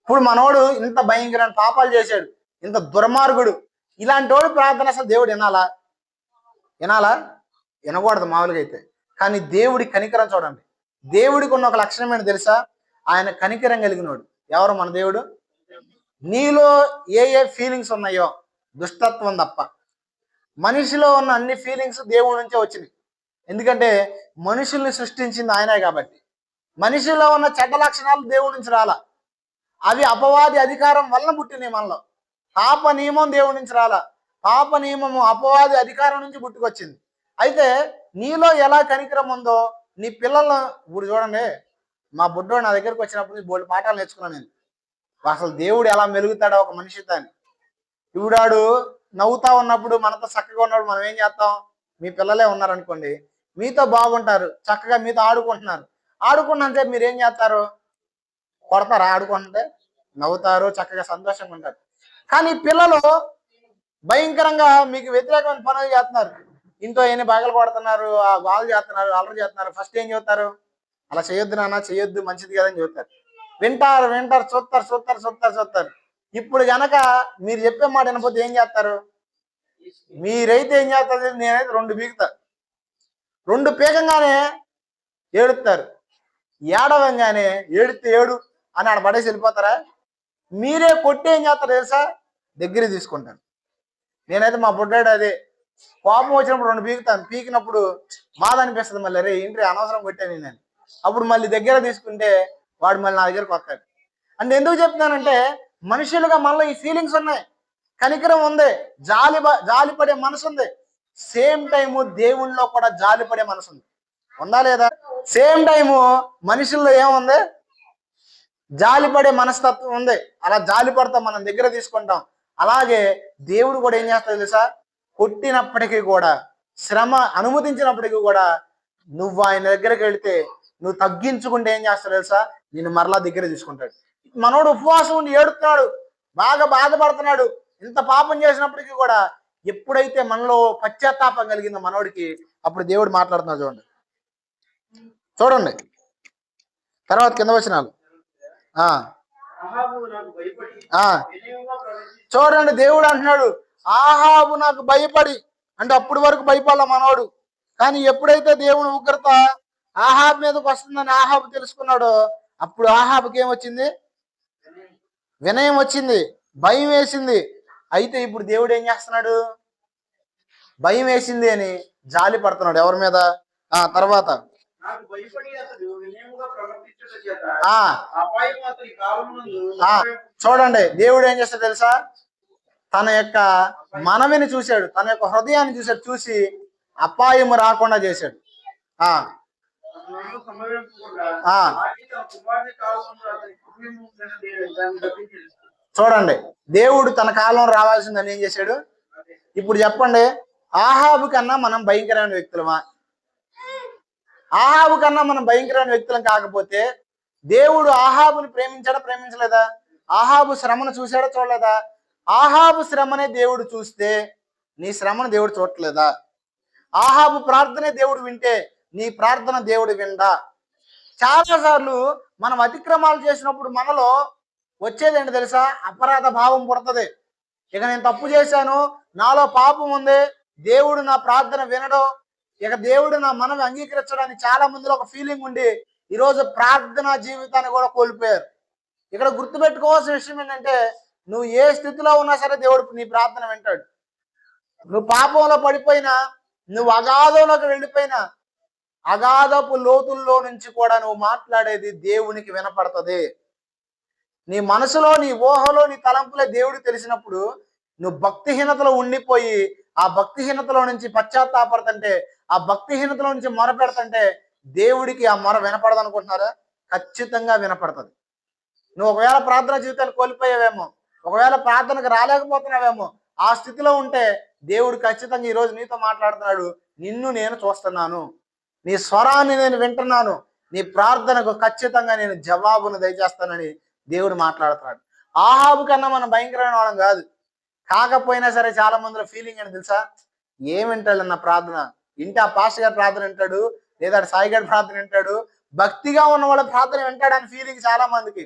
ఇప్పుడు మనోడు ఇంత భయంకరమైన పాపాలు చేశాడు, ఇంత దుర్మార్గుడు, ఇలాంటి వాడు ప్రార్థన అసలు దేవుడు వినాలా? వినకూడదు మామూలుగా అయితే. కానీ దేవుడి కనికరం చూడండి. దేవుడికి ఉన్న ఒక లక్షణం ఏంటి తెలుసా? ఆయన కనికరం కలిగినోడు. ఎవరు? మన దేవుడు. నీలో ఏ ఏ ఫీలింగ్స్ ఉన్నాయో దుష్టత్వం తప్ప, మనిషిలో ఉన్న అన్ని ఫీలింగ్స్ దేవుడి నుంచే వచ్చినాయి. ఎందుకంటే మనుషుల్ని సృష్టించింది ఆయనే కాబట్టి. మనిషిలో ఉన్న చెడ్డ లక్షణాలు దేవుడి నుంచి రాలా, అవి అపవాది అధికారం వలన పుట్టినాయి మనలో. పాప నియమం దేవుడి నుంచి రాలా, పాప నియమము అపవాది అధికారం నుంచి పుట్టుకొచ్చింది. అయితే నీలో ఎలా కనికరం ఉందో నీ పిల్లలను ఇప్పుడు చూడండి. మా బుడ్డోడు నా దగ్గరకు వచ్చినప్పుడు బోల్డ్ పాఠాలు నేర్చుకున్నాను నేను. అసలు దేవుడు ఎలా మెలుగుతాడో ఒక మనిషితో అని. ఇవిడాడు నవ్వుతా ఉన్నప్పుడు మనతో చక్కగా ఉన్నప్పుడు మనం ఏం చేస్తాం? మీ పిల్లలే ఉన్నారనుకోండి, మీతో బాగుంటారు, చక్కగా మీతో ఆడుకుంటున్నారు. ఆడుకున్నంతే మీరు ఏం చేస్తారు? కొడతారా? ఆడుకుంటే నవ్వుతారు, చక్కగా సంతోషంగా ఉంటారు. కానీ పిల్లలు భయంకరంగా మీకు వ్యతిరేకమైన పనులు చేస్తున్నారు, ఇంట్లో ఎన్ని బాగలు కొడుతున్నారు, ఆ గాలు చేస్తున్నారు, అల్లరి చేస్తున్నారు. ఫస్ట్ ఏం చెబుతారు? అలా చేయొద్దు నాన్న, చేయొద్దు, మంచిది కదని చెబుతారు. వింటారు, చూస్తారు. ఇప్పుడు గనక మీరు చెప్పే మాట వినకపోతే ఏం చేస్తారు? మీరైతే ఏం చేస్తారు? నేనైతే 2 పీకుతా. 2 పీకంగానే ఏడుస్తారు. ఏడవంగానే ఏడితే ఏడు అని ఆడ పడేసి వెళ్ళిపోతారా? మీరే కొట్టి ఏం చేస్తారు తెలుసా? దగ్గర తీసుకుంటాను. నేనైతే మా బుడ్డాడు అదే కోపం వచ్చినప్పుడు 2 పీకుతాను. పీకినప్పుడు బాధ అనిపిస్తుంది. మళ్ళీ రే ఏంటి అనవసరం కొట్టాను నేను. అప్పుడు మళ్ళీ దగ్గర తీసుకుంటే వాడు మళ్ళీ నా దగ్గరకు వస్తాడు. అంటే ఎందుకు చెప్తున్నానంటే మనుషులుగా మనలో ఈ ఫీలింగ్స్ ఉన్నాయి, కనికరం ఉంది, జాలిపడే మనసు ఉంది. సేమ్ టైము దేవుళ్ళలో కూడా జాలిపడే మనసు ఉంది. ఉందా లేదా? సేమ్ టైము మనుషుల్లో ఏముంది? జాలిపడే మనస్తత్వం ఉంది. అలా జాలి పడతాం, మనం దగ్గర తీసుకుంటాం. అలాగే దేవుడు కూడా ఏం చేస్తాడు తెలుసా? కొట్టినప్పటికీ కూడా, శ్రమ అనుమతించినప్పటికీ కూడా నువ్వు ఆయన దగ్గరికి వెళితే, నువ్వు తగ్గించుకుంటే ఏం చేస్తాడు తెలుసా? నిన్ను మరలా దగ్గర తీసుకుంటాడు. మనోడు ఉపవాసం ఉండి ఏడుతున్నాడు, బాగా బాధపడుతున్నాడు, ఇంత పాపం చేసినప్పటికీ కూడా ఎప్పుడైతే మనలో పశ్చాత్తాపం కలిగిందో మనోడికి, అప్పుడు దేవుడు మాట్లాడుతున్నాడు. చూడండి తర్వాత కింద వచనాలు. చూడండి, దేవుడు అంటున్నాడు ఆహాబు నాకు భయపడి, అంటే అప్పటి వరకు భయపడాల మనోడు. కానీ ఎప్పుడైతే దేవుని ఉగ్రత ఆహాబు మీదకి వస్తుందని ఆహాబు తెలుసుకున్నాడో, అప్పుడు ఆహాబుకి ఏమొచ్చింది? వినయం వచ్చింది, భయం వేసింది. అయితే ఇప్పుడు దేవుడు ఏం చేస్తున్నాడు? భయం వేసింది అని జాలి పడుతున్నాడు. ఎవరి మీద? తర్వాత ఆ చూడండి, దేవుడు ఏం చేస్తాడు తెలుసా? తన యొక్క మనవిని చూశాడు, తన యొక్క హృదయాన్ని చూశాడు, చూసి అపాయము రాకుండా చేశాడు. ఆ చూడండి, దేవుడు తన కాలం రావాల్సిందని ఏం చేశాడు? ఇప్పుడు చెప్పండి, ఆహాబు కన్నా మనం భయంకరమైన వ్యక్తులమా? ఆహాబు కన్నా మనం భయంకరమైన వ్యక్తులం కాకపోతే దేవుడు ఆహాబుని ప్రేమించాడా, ప్రేమించలేదా? ఆహాబు శ్రమను చూశాడా, చూడలేదా? ఆహాబు శ్రమనే దేవుడు చూస్తే నీ శ్రమను దేవుడు చూడలేదా? ఆహాబు ప్రార్థనే దేవుడు వింటే నీ ప్రార్థన దేవుడు విండా? చాలా సార్లు మనం అతిక్రమాలు చేసినప్పుడు మనలో వచ్చేది ఏంటి తెలుసా? అపరాధ భావం పుడుతుంది. ఇక నేను తప్పు చేశాను, నాలో పాపం ఉంది, దేవుడు నా ప్రార్థన వినడం, ఇక దేవుడు నా మనవి అంగీకరించడానికి చాలా మందిలో ఒక ఫీలింగ్ ఉండి ఈరోజు ప్రార్థనా జీవితాన్ని కూడా కోల్పోయారు. ఇక్కడ గుర్తుపెట్టుకోవాల్సిన విషయం ఏంటంటే, నువ్వు ఏ స్థితిలో ఉన్నా సరే దేవుడు నీ ప్రార్థన వింటాడు. నువ్వు పాపంలో పడిపోయినా, నువ్వు అగాధంలోకి వెళ్ళిపోయినా, అగాధపు లోతుల్లో నుంచి కూడా నువ్వు మాట్లాడేది దేవునికి వినపడుతుంది. నీ మనసులో, నీ ఊహలో, నీ తలంపులే దేవుడికి తెలిసినప్పుడు నువ్వు భక్తిహీనతలో ఉండిపోయి ఆ భక్తిహీనతలో నుంచి పశ్చాత్తాపడుతుంటే, ఆ భక్తిహీనతలో నుంచి మొర పెడుతుంటే దేవుడికి ఆ మొర వినపడదు అనుకుంటున్నారా? ఖచ్చితంగా వినపడుతుంది. నువ్వు ఒకవేళ ప్రార్థన జీవితాన్ని కోల్పోయావేమో, ఒకవేళ ప్రార్థనకు రాలేకపోతున్నావేమో, ఆ స్థితిలో ఉంటే దేవుడు ఖచ్చితంగా ఈరోజు నీతో మాట్లాడుతున్నాడు. నిన్ను నేను చూస్తున్నాను, నీ స్వరాన్ని నేను వింటున్నాను, నీ ప్రార్థనకు ఖచ్చితంగా నేను జవాబును దయచేస్తానని దేవుడు మాట్లాడుతున్నాడు. ఆహాబు కన్నా మనం భయంకరమైన వాళ్ళం కాదు. కాకపోయినా సరే చాలా మందిలో ఫీలింగ్ ఏంటి తెలుసా? ఏం వింటాడు నా ప్రార్థన? ఇంటి ఆ పాస్టర్ గారి ప్రార్థన వింటాడు, లేదా సాయి గారి ప్రార్థన వింటాడు, భక్తిగా ఉన్న వాళ్ళ ప్రార్థన వింటాడని ఫీలింగ్ చాలా మందికి.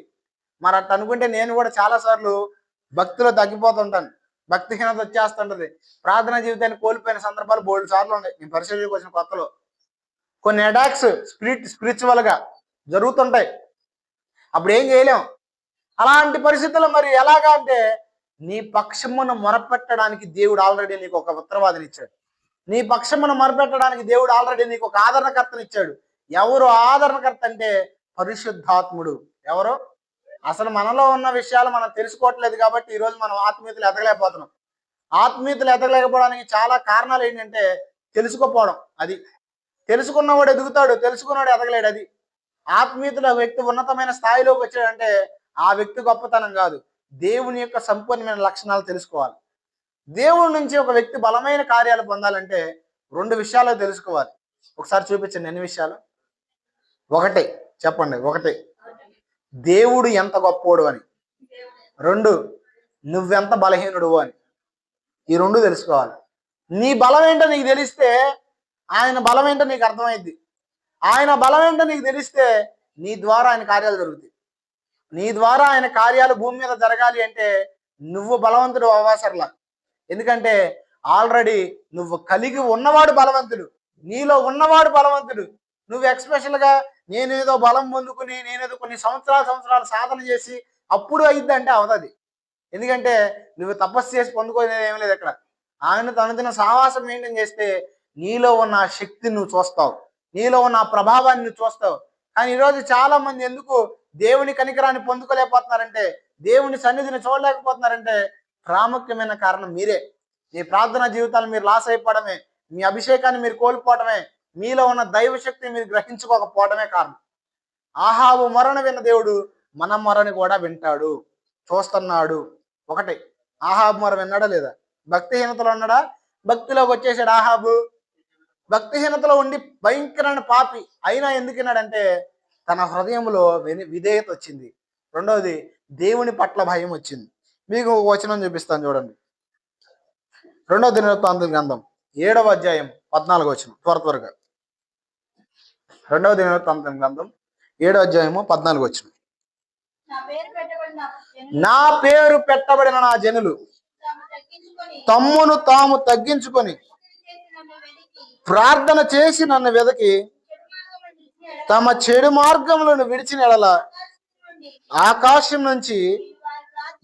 మరి అట్లా అనుకుంటే నేను కూడా చాలా సార్లు భక్తిలో తగ్గిపోతుంటాను, భక్తిహీనత వచ్చేస్తుంటది. ప్రార్థన జీవితాన్ని కోల్పోయిన సందర్భాలు బోల్డ్ సార్లు ఉన్నాయి. నేను పరిశీలికి వచ్చిన కొత్తలో కొన్ని అటాక్స్ స్పిరిచువల్ గా జరుగుతుంటాయి. అప్పుడు ఏం చేయలేం. అలాంటి పరిస్థితుల్లో మరి ఎలాగా అంటే, నీ పక్షమును మొరపెట్టడానికి దేవుడు ఆల్రెడీ నీకు ఒక ఉత్తరవాదిని ఇచ్చాడు. నీ పక్షమును మొరపెట్టడానికి దేవుడు ఆల్రెడీ నీకు ఒక ఆదరణకర్తనిచ్చాడు. ఎవరు ఆదరణకర్త అంటే పరిశుద్ధాత్ముడు. ఎవరు? అసలు మనలో ఉన్న విషయాలు మనం తెలుసుకోవట్లేదు కాబట్టి ఈరోజు మనం ఆత్మీయతలు ఎదగలేకపోతున్నాం. ఆత్మీయతలు ఎదగలేకపోవడానికి చాలా కారణాలు ఏంటంటే తెలుసుకోపోవడం. అది తెలుసుకున్నవాడు ఎదుగుతాడు, తెలుసుకున్నవాడు ఎదగలేడు. అది ఆత్మీయతలో వ్యక్తి ఉన్నతమైన స్థాయిలోకి వచ్చాడంటే ఆ వ్యక్తి గొప్పతనం కాదు, దేవుని యొక్క సంపూర్ణమైన లక్షణాలు తెలుసుకోవాలి. దేవుడి నుంచి ఒక వ్యక్తి బలమైన కార్యాలు పొందాలంటే రెండు విషయాలు తెలుసుకోవాలి. ఒకసారి చూపించండి ఎన్ని విషయాలు. ఒకటి చెప్పండి. ఒకటి, దేవుడు ఎంత గొప్పోడు అని. రెండు, నువ్వెంత బలహీనుడు అని. ఈ రెండు తెలుసుకోవాలి. నీ బలం ఏంటో నీకు తెలిస్తే ఆయన బలం ఏంటో నీకు అర్థమైద్ది. ఆయన బలం ఏంటో నీకు తెలిస్తే నీ ద్వారా ఆయన కార్యాలు జరుగుతాయి. నీ ద్వారా ఆయన కార్యాలు భూమి మీద జరగాలి అంటే నువ్వు బలవంతుడు అవ్వసరలా. ఎందుకంటే ఆల్రెడీ నువ్వు కలిగి ఉన్నవాడు బలవంతుడు, నీలో ఉన్నవాడు బలవంతుడు. నువ్వు ఎక్స్పెషల్గా నేనేదో బలం పొందుకుని నేనేదో కొన్ని సంవత్సరాలు సాధన చేసి అప్పుడు అయిద్దంటే అవదది. ఎందుకంటే నువ్వు తపస్సు చేసి పొందుకునేది ఏం లేదు. ఇక్కడ ఆయనతో అనుదిన సావాసం మెయింటైన్ చేస్తే నీలో ఉన్న శక్తిని నువ్వు చూస్తావు, నీలో ఉన్న ప్రభావాన్ని నువ్వు చూస్తావు. కానీ ఈరోజు చాలా మంది ఎందుకు దేవుని కనికరాన్ని పొందుకోలేకపోతున్నారంటే, దేవుని సన్నిధిని చూడలేకపోతున్నారంటే ప్రాముఖ్యమైన కారణం మీరే. మీ ప్రార్థనా జీవితాలు మీరు లాస్ అయిపోవడమే, మీ అభిషేకాన్ని మీరు కోల్పోవడమే, మీలో ఉన్న దైవశక్తిని మీరు గ్రహించుకోకపోవడమే కారణం. ఆహాబు మొరను విన్న దేవుడు మన మొరని కూడా వింటాడు, చూస్తున్నాడు. ఒకటి, ఆహాబు మొర విన్నాడా లేదా? భక్తిహీనతలో ఉన్నాడా? భక్తిలోకి వచ్చేసాడు ఆహాబు. భక్తిహీనతలో ఉండి భయంకరమైన పాపి అయినా ఎందుకు విన్నాడంటే తన హృదయంలో విధేయత వచ్చింది. రెండవది, దేవుని పట్ల భయం వచ్చింది. మీకు ఒక వచనం చూపిస్తాను చూడండి. 2వ దినవృత్తాంతం గ్రంథం 7వ అధ్యాయం 14వ వచనం. త్వరగా 2వ దినవృత్తాంతం గ్రంథం 7వ అధ్యాయము 14వ వచనం. నా పేరు పెట్టబడిన నా జనులు తమ్మును తాము తగ్గించుకొని ప్రార్థన చేసి నన్ను వెదకి తమ చెడు మార్గములను విడిచిన ఎడల ఆకాశం నుంచి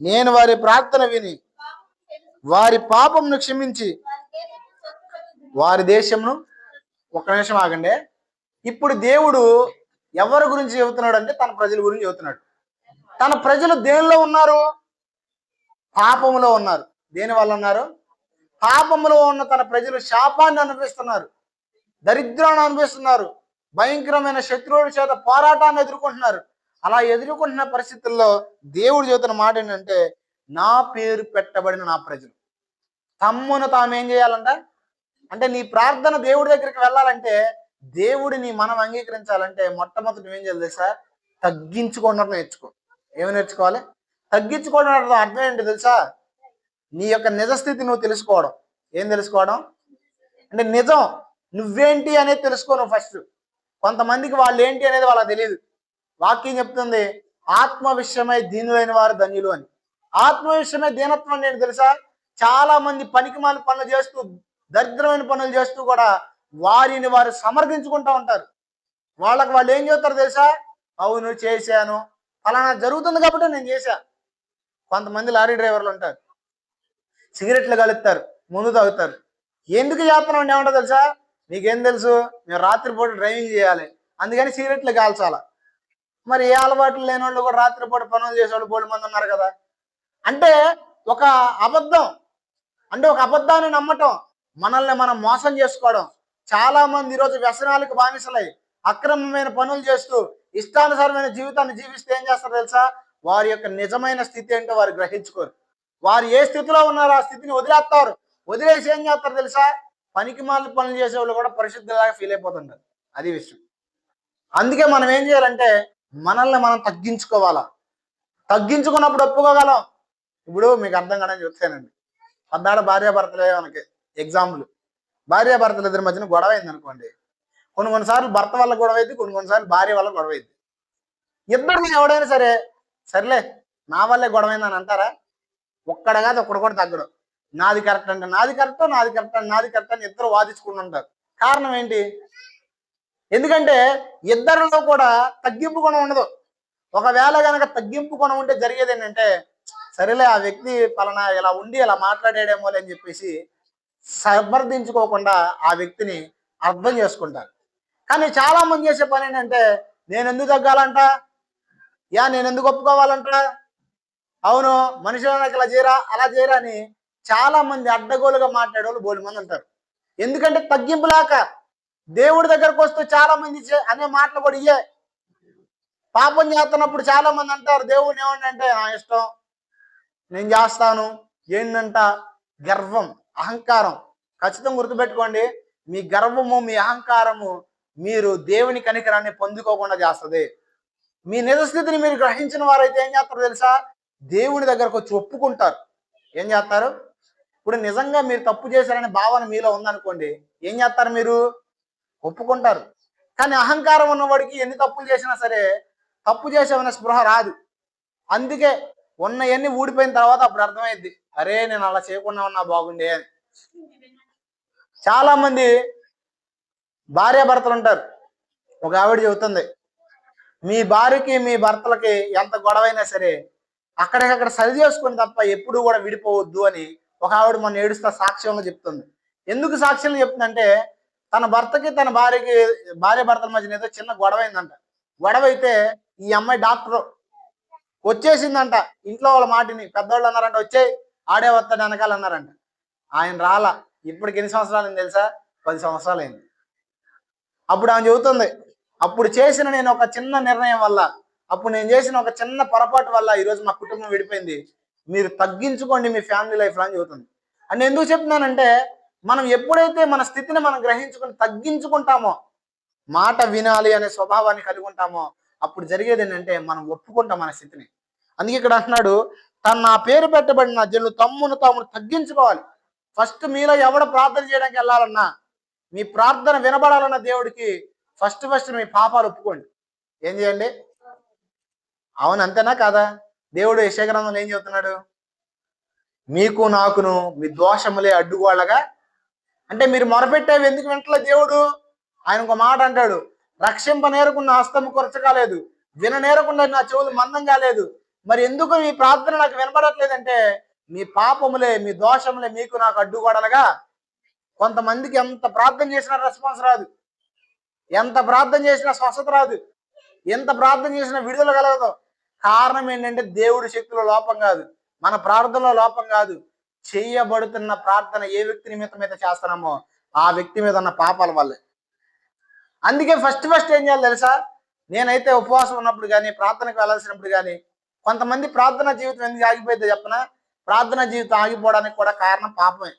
నేను వారి ప్రార్థన విని వారి పాపమును క్షమించి వారి దేశమును. ఒక్క నిమిషం ఆగండి. ఇప్పుడు దేవుడు ఎవరి గురించి చెబుతున్నాడు అంటే తన ప్రజల గురించి చెబుతున్నాడు. తన ప్రజలు దేనిలో ఉన్నారు? పాపములో ఉన్నారు. దేని వల్ల ఉన్నారు? పాపములో ఉన్న తన ప్రజలు శాపాన్ని అనుభవిస్తున్నారు, దరిద్రాన్ని అనుభవిస్తున్నారు, భయంకరమైన శత్రువుల చేత పోరాటాన్ని ఎదుర్కొంటున్నారు. అలా ఎదుర్కొంటున్న పరిస్థితుల్లో దేవుడు చెబుతున్న మాట ఏంటంటే, నా పేరు పెట్టబడిన నా ప్రజలు తమ్మును తాము ఏం చేయాలంట అంటే, నీ ప్రార్థన దేవుడి దగ్గరికి వెళ్ళాలంటే, దేవుడిని మనం అంగీకరించాలంటే మొట్టమొదటి ఏం చేయాలి తెలుసా? తగ్గించుకోవడం నేర్చుకో. ఏమి నేర్చుకోవాలి? తగ్గించుకోవడం అర్థం ఏంటి తెలుసా? నీ యొక్క నిజస్థితి నువ్వు తెలుసుకోవడం. ఏం తెలుసుకోవడం అంటే, నిజం నువ్వేంటి అనేది తెలుసుకో నువ్వు ఫస్ట్. కొంతమందికి వాళ్ళు ఏంటి అనేది వాళ్ళకి తెలియదు. వాక్యం చెప్తుంది, ఆత్మ విషయమై దీనులైన వారు ధన్యులు అని. ఆత్మ విషయమై దీనత్వం అంటే ఏంటి తెలుసా? చాలా మంది పనికిమాలిన పనులు చేస్తూ, దరిద్రమైన పనులు చేస్తూ కూడా వారిని వారు సమర్థించుకుంటూ ఉంటారు. వాళ్ళకి వాళ్ళు ఏం చెబుతారు తెలుసా? అవును చేశాను, అలానా జరుగుతుంది కాబట్టి నేను చేశా. కొంతమంది లారీ డ్రైవర్లు ఉంటారు, సిగరెట్లు కలుపుతారు, ముందు తాగుతారు. ఎందుకు చేస్తున్నాం అంటే ఏమంటో తెలుసా? నీకేం తెలుసు? మేము రాత్రిపూట డ్రైవింగ్ చేయాలి, అందుకని సిగరెట్లు కాల్చాల. మరి ఏ అలవాట్లు లేని వాళ్ళు కూడా రాత్రిపూట పనులు చేసేవాళ్ళు బోడు మంది ఉన్నారు కదా. అంటే ఒక అబద్ధం, అంటే ఒక అబద్ధాన్ని నమ్మటం, మనల్ని మనం మోసం చేసుకోవడం. చాలా మంది ఈరోజు వ్యసనాలకు బానిసలై అక్రమమైన పనులు చేస్తూ ఇష్టానుసారమైన జీవితాన్ని జీవిస్తే ఏం చేస్తారు తెలుసా? వారి యొక్క నిజమైన స్థితి ఏంటో వారు గ్రహించుకోరు. వారు ఏ స్థితిలో ఉన్నారో ఆ స్థితిని వదిలేస్తారు. వదిలేసి ఏం చేస్తారు తెలుసా? పనికి మాలిన పనులు చేసేవాళ్ళు కూడా పరిశుద్ధంగా ఫీల్ అయిపోతుంటారు. అది విషయం. అందుకే మనం ఏం చేయాలంటే, మనల్ని మనం తగ్గించుకోవాలా. తగ్గించుకున్నప్పుడు ఒప్పుకోగలం. ఇప్పుడు మీకు అర్థం కాదని చెప్తానండి. పద్దాడ భార్యాభర్తలే మనకి ఎగ్జాంపుల్. భార్యాభర్తలు ఇద్దరి మధ్యన గొడవ అయింది అనుకోండి. కొన్నిసార్లు భర్త వల్ల గొడవ అయింది, కొన్నిసార్లు భార్య వల్ల గొడవ అయింది. ఇద్దరిని ఎవడైనా సరే, సర్లే నా వల్లే గొడవ అయిందని అంటారా? ఒక్కడ కాదు ఒక్కడు కూడా తగ్గడు. నాది కరెక్ట్ అంటే నాది కరెక్ట్, నాది కరెక్ట్ అంటే నాది కరెక్ట్ అని ఇద్దరు వాదించుకుంటుంటారు. కారణం ఏంటి? ఎందుకంటే ఇద్దరిలో కూడా తగ్గింపు గుణం ఉండదు. ఒకవేళ కనుక తగ్గింపు గుణం ఉంటే జరిగేది ఏంటంటే, సరేలే ఆ వ్యక్తి పలానా ఇలా ఉండి ఇలా మాట్లాడేడేమో అని చెప్పేసి సమర్థించుకోకుండా ఆ వ్యక్తిని అర్థం చేసుకుంటారు. కానీ చాలా మంది చేసే పని ఏంటంటే, నేను ఎందుకు తగ్గాలంట, నేను ఎందుకు ఒప్పుకోవాలంట, అవును మనిషి ఇలా చేయరా అలా చేయరా అని చాలా మంది అడ్డగోలుగా మాట్లాడేవాళ్ళు బోలు మంది ఉంటారు. ఎందుకంటే తగ్గింపు లేక. దేవుడి దగ్గరకు వస్తూ చాలా మంది అనే మాటలు కూడా ఇయ్యే. పాపం చేస్తున్నప్పుడు చాలా మంది అంటారు దేవుడిని ఏమంటే అంటే, నా ఇష్టం నేను చేస్తాను ఏంటంట. గర్వం, అహంకారం. ఖచ్చితంగా గుర్తుపెట్టుకోండి, మీ గర్వము మీ అహంకారము మీరు దేవుని కనికరాన్ని పొందుకోకుండా చేస్తుంది. మీ నిజస్థితిని మీరు గ్రహించిన వారైతే ఏం చేస్తారు తెలుసా? దేవుని దగ్గరకు వచ్చి ఒప్పుకుంటారు. ఏం చేస్తారు? ఇప్పుడు నిజంగా మీరు తప్పు చేశారనే భావన మీలో ఉందనుకోండి, ఏం చేస్తారు? మీరు ఒప్పుకుంటారు. కానీ అహంకారం ఉన్నవాడికి ఎన్ని తప్పులు చేసినా సరే తప్పు చేసామనే స్పృహ రాదు. అందుకే ఉన్నవన్నీ ఊడిపోయిన తర్వాత అప్పుడు అర్థమైంది, అరే నేను అలా చేయకుండా ఉన్నా బాగుండే అని. చాలా మంది భార్యాభర్తలు ఉంటారు. ఒక ఆవిడ చెబుతుంది, మీ భార్యకి మీ భర్తలకి ఎంత గొడవైనా సరే అక్కడికక్కడ సరి చేసుకుని తప్ప ఎప్పుడు కూడా విడిపోవద్దు అని ఒక ఆవిడ మొన్న ఏడుస్తా సాక్ష్యంలో చెప్తుంది. ఎందుకు సాక్ష్యంలో చెప్తుందంటే, తన భర్తకి తన భార్య భర్తల మధ్యన ఏదో చిన్న గొడవ అయిందంట. గొడవ అయితే ఈ అమ్మాయి డాక్టర్ వచ్చేసిందంట. ఇంట్లో వాళ్ళ మాటిని పెద్దవాళ్ళు అన్నారంట, వచ్చే ఆడే వస్తాడు వెనకాల అన్నారంట. ఆయన రాలా. ఇప్పటికి ఎన్ని సంవత్సరాలు అయింది తెలుసా? 10 సంవత్సరాలు అయింది. అప్పుడు ఆమె చెబుతుంది, అప్పుడు చేసిన నేను ఒక చిన్న నిర్ణయం వల్ల, అప్పుడు నేను చేసిన ఒక చిన్న పొరపాటు వల్ల ఈరోజు మా కుటుంబం విడిపోయింది. మీరు తగ్గించుకోండి మీ ఫ్యామిలీ లైఫ్లో అని చెబుతుంది. అంటే ఎందుకు చెప్తున్నానంటే, మనం ఎప్పుడైతే మన స్థితిని మనం గ్రహించుకుని తగ్గించుకుంటామో, మాట వినాలి అనే స్వభావాన్ని కలిగి ఉంటామో, అప్పుడు జరిగేది ఏంటంటే మనం ఒప్పుకుంటాం మన స్థితిని. అందుకే ఇక్కడ అంటున్నాడు, నా పేరు పెట్టబడిన జనులు తమ్మును తాము తగ్గించుకోవాలి. ఫస్ట్ మీలో ఎవడ ప్రార్థన చేయడానికి వెళ్ళాలన్నా, మీ ప్రార్థన వినబడాలన్న దేవుడికి ఫస్ట్ మీ పాపాలు ఒప్పుకోండి. ఏం చేయండి? అవును, అంతేనా కాదా? దేవుడు యెషయా గ్రంథంలో ఏం చెబుతున్నాడు? మీకు నాకును మీ దోషములే అడ్డుగోళ్ళగా. అంటే మీరు మొరపెట్టేవి ఎందుకు వింటలే దేవుడు? ఆయన ఒక మాట అంటాడు, రక్షింప నేరకుండా హస్తము కొరచకాలేదు, విన నేరకుండా నా చెవులు మందం కాలేదు. మరి ఎందుకు మీ ప్రార్థన నాకు వినపడట్లేదంటే, మీ పాపములే మీ దోషములే మీకు నాకు అడ్డుగోడలుగా. కొంతమందికి ఎంత ప్రార్థన చేసినా రెస్పాన్స్ రాదు, ఎంత ప్రార్థన చేసినా స్వస్థత రాదు. ఎంత ప్రార్థన చేసినా విడుదల కలగదు. కారణం ఏంటంటే దేవుడి శక్తిలో లోపం కాదు, మన ప్రార్థనలో లోపం కాదు, చేయబడుతున్న ప్రార్థన ఏ వ్యక్తి నిమిత్తం అయితే చేస్తున్నామో ఆ వ్యక్తి మీద ఉన్న పాపాల వల్లే. అందుకే ఫస్ట్ ఏం చేయాలి తెలుసా? నేనైతే ఉపవాసం ఉన్నప్పుడు కానీ, ప్రార్థనకు వెళ్ళాల్సినప్పుడు కానీ, కొంతమంది ప్రార్థనా జీవితం ఎందుకు ఆగిపోయిందో చెప్పనా? ప్రార్థనా జీవితం ఆగిపోవడానికి కూడా కారణం పాపమే.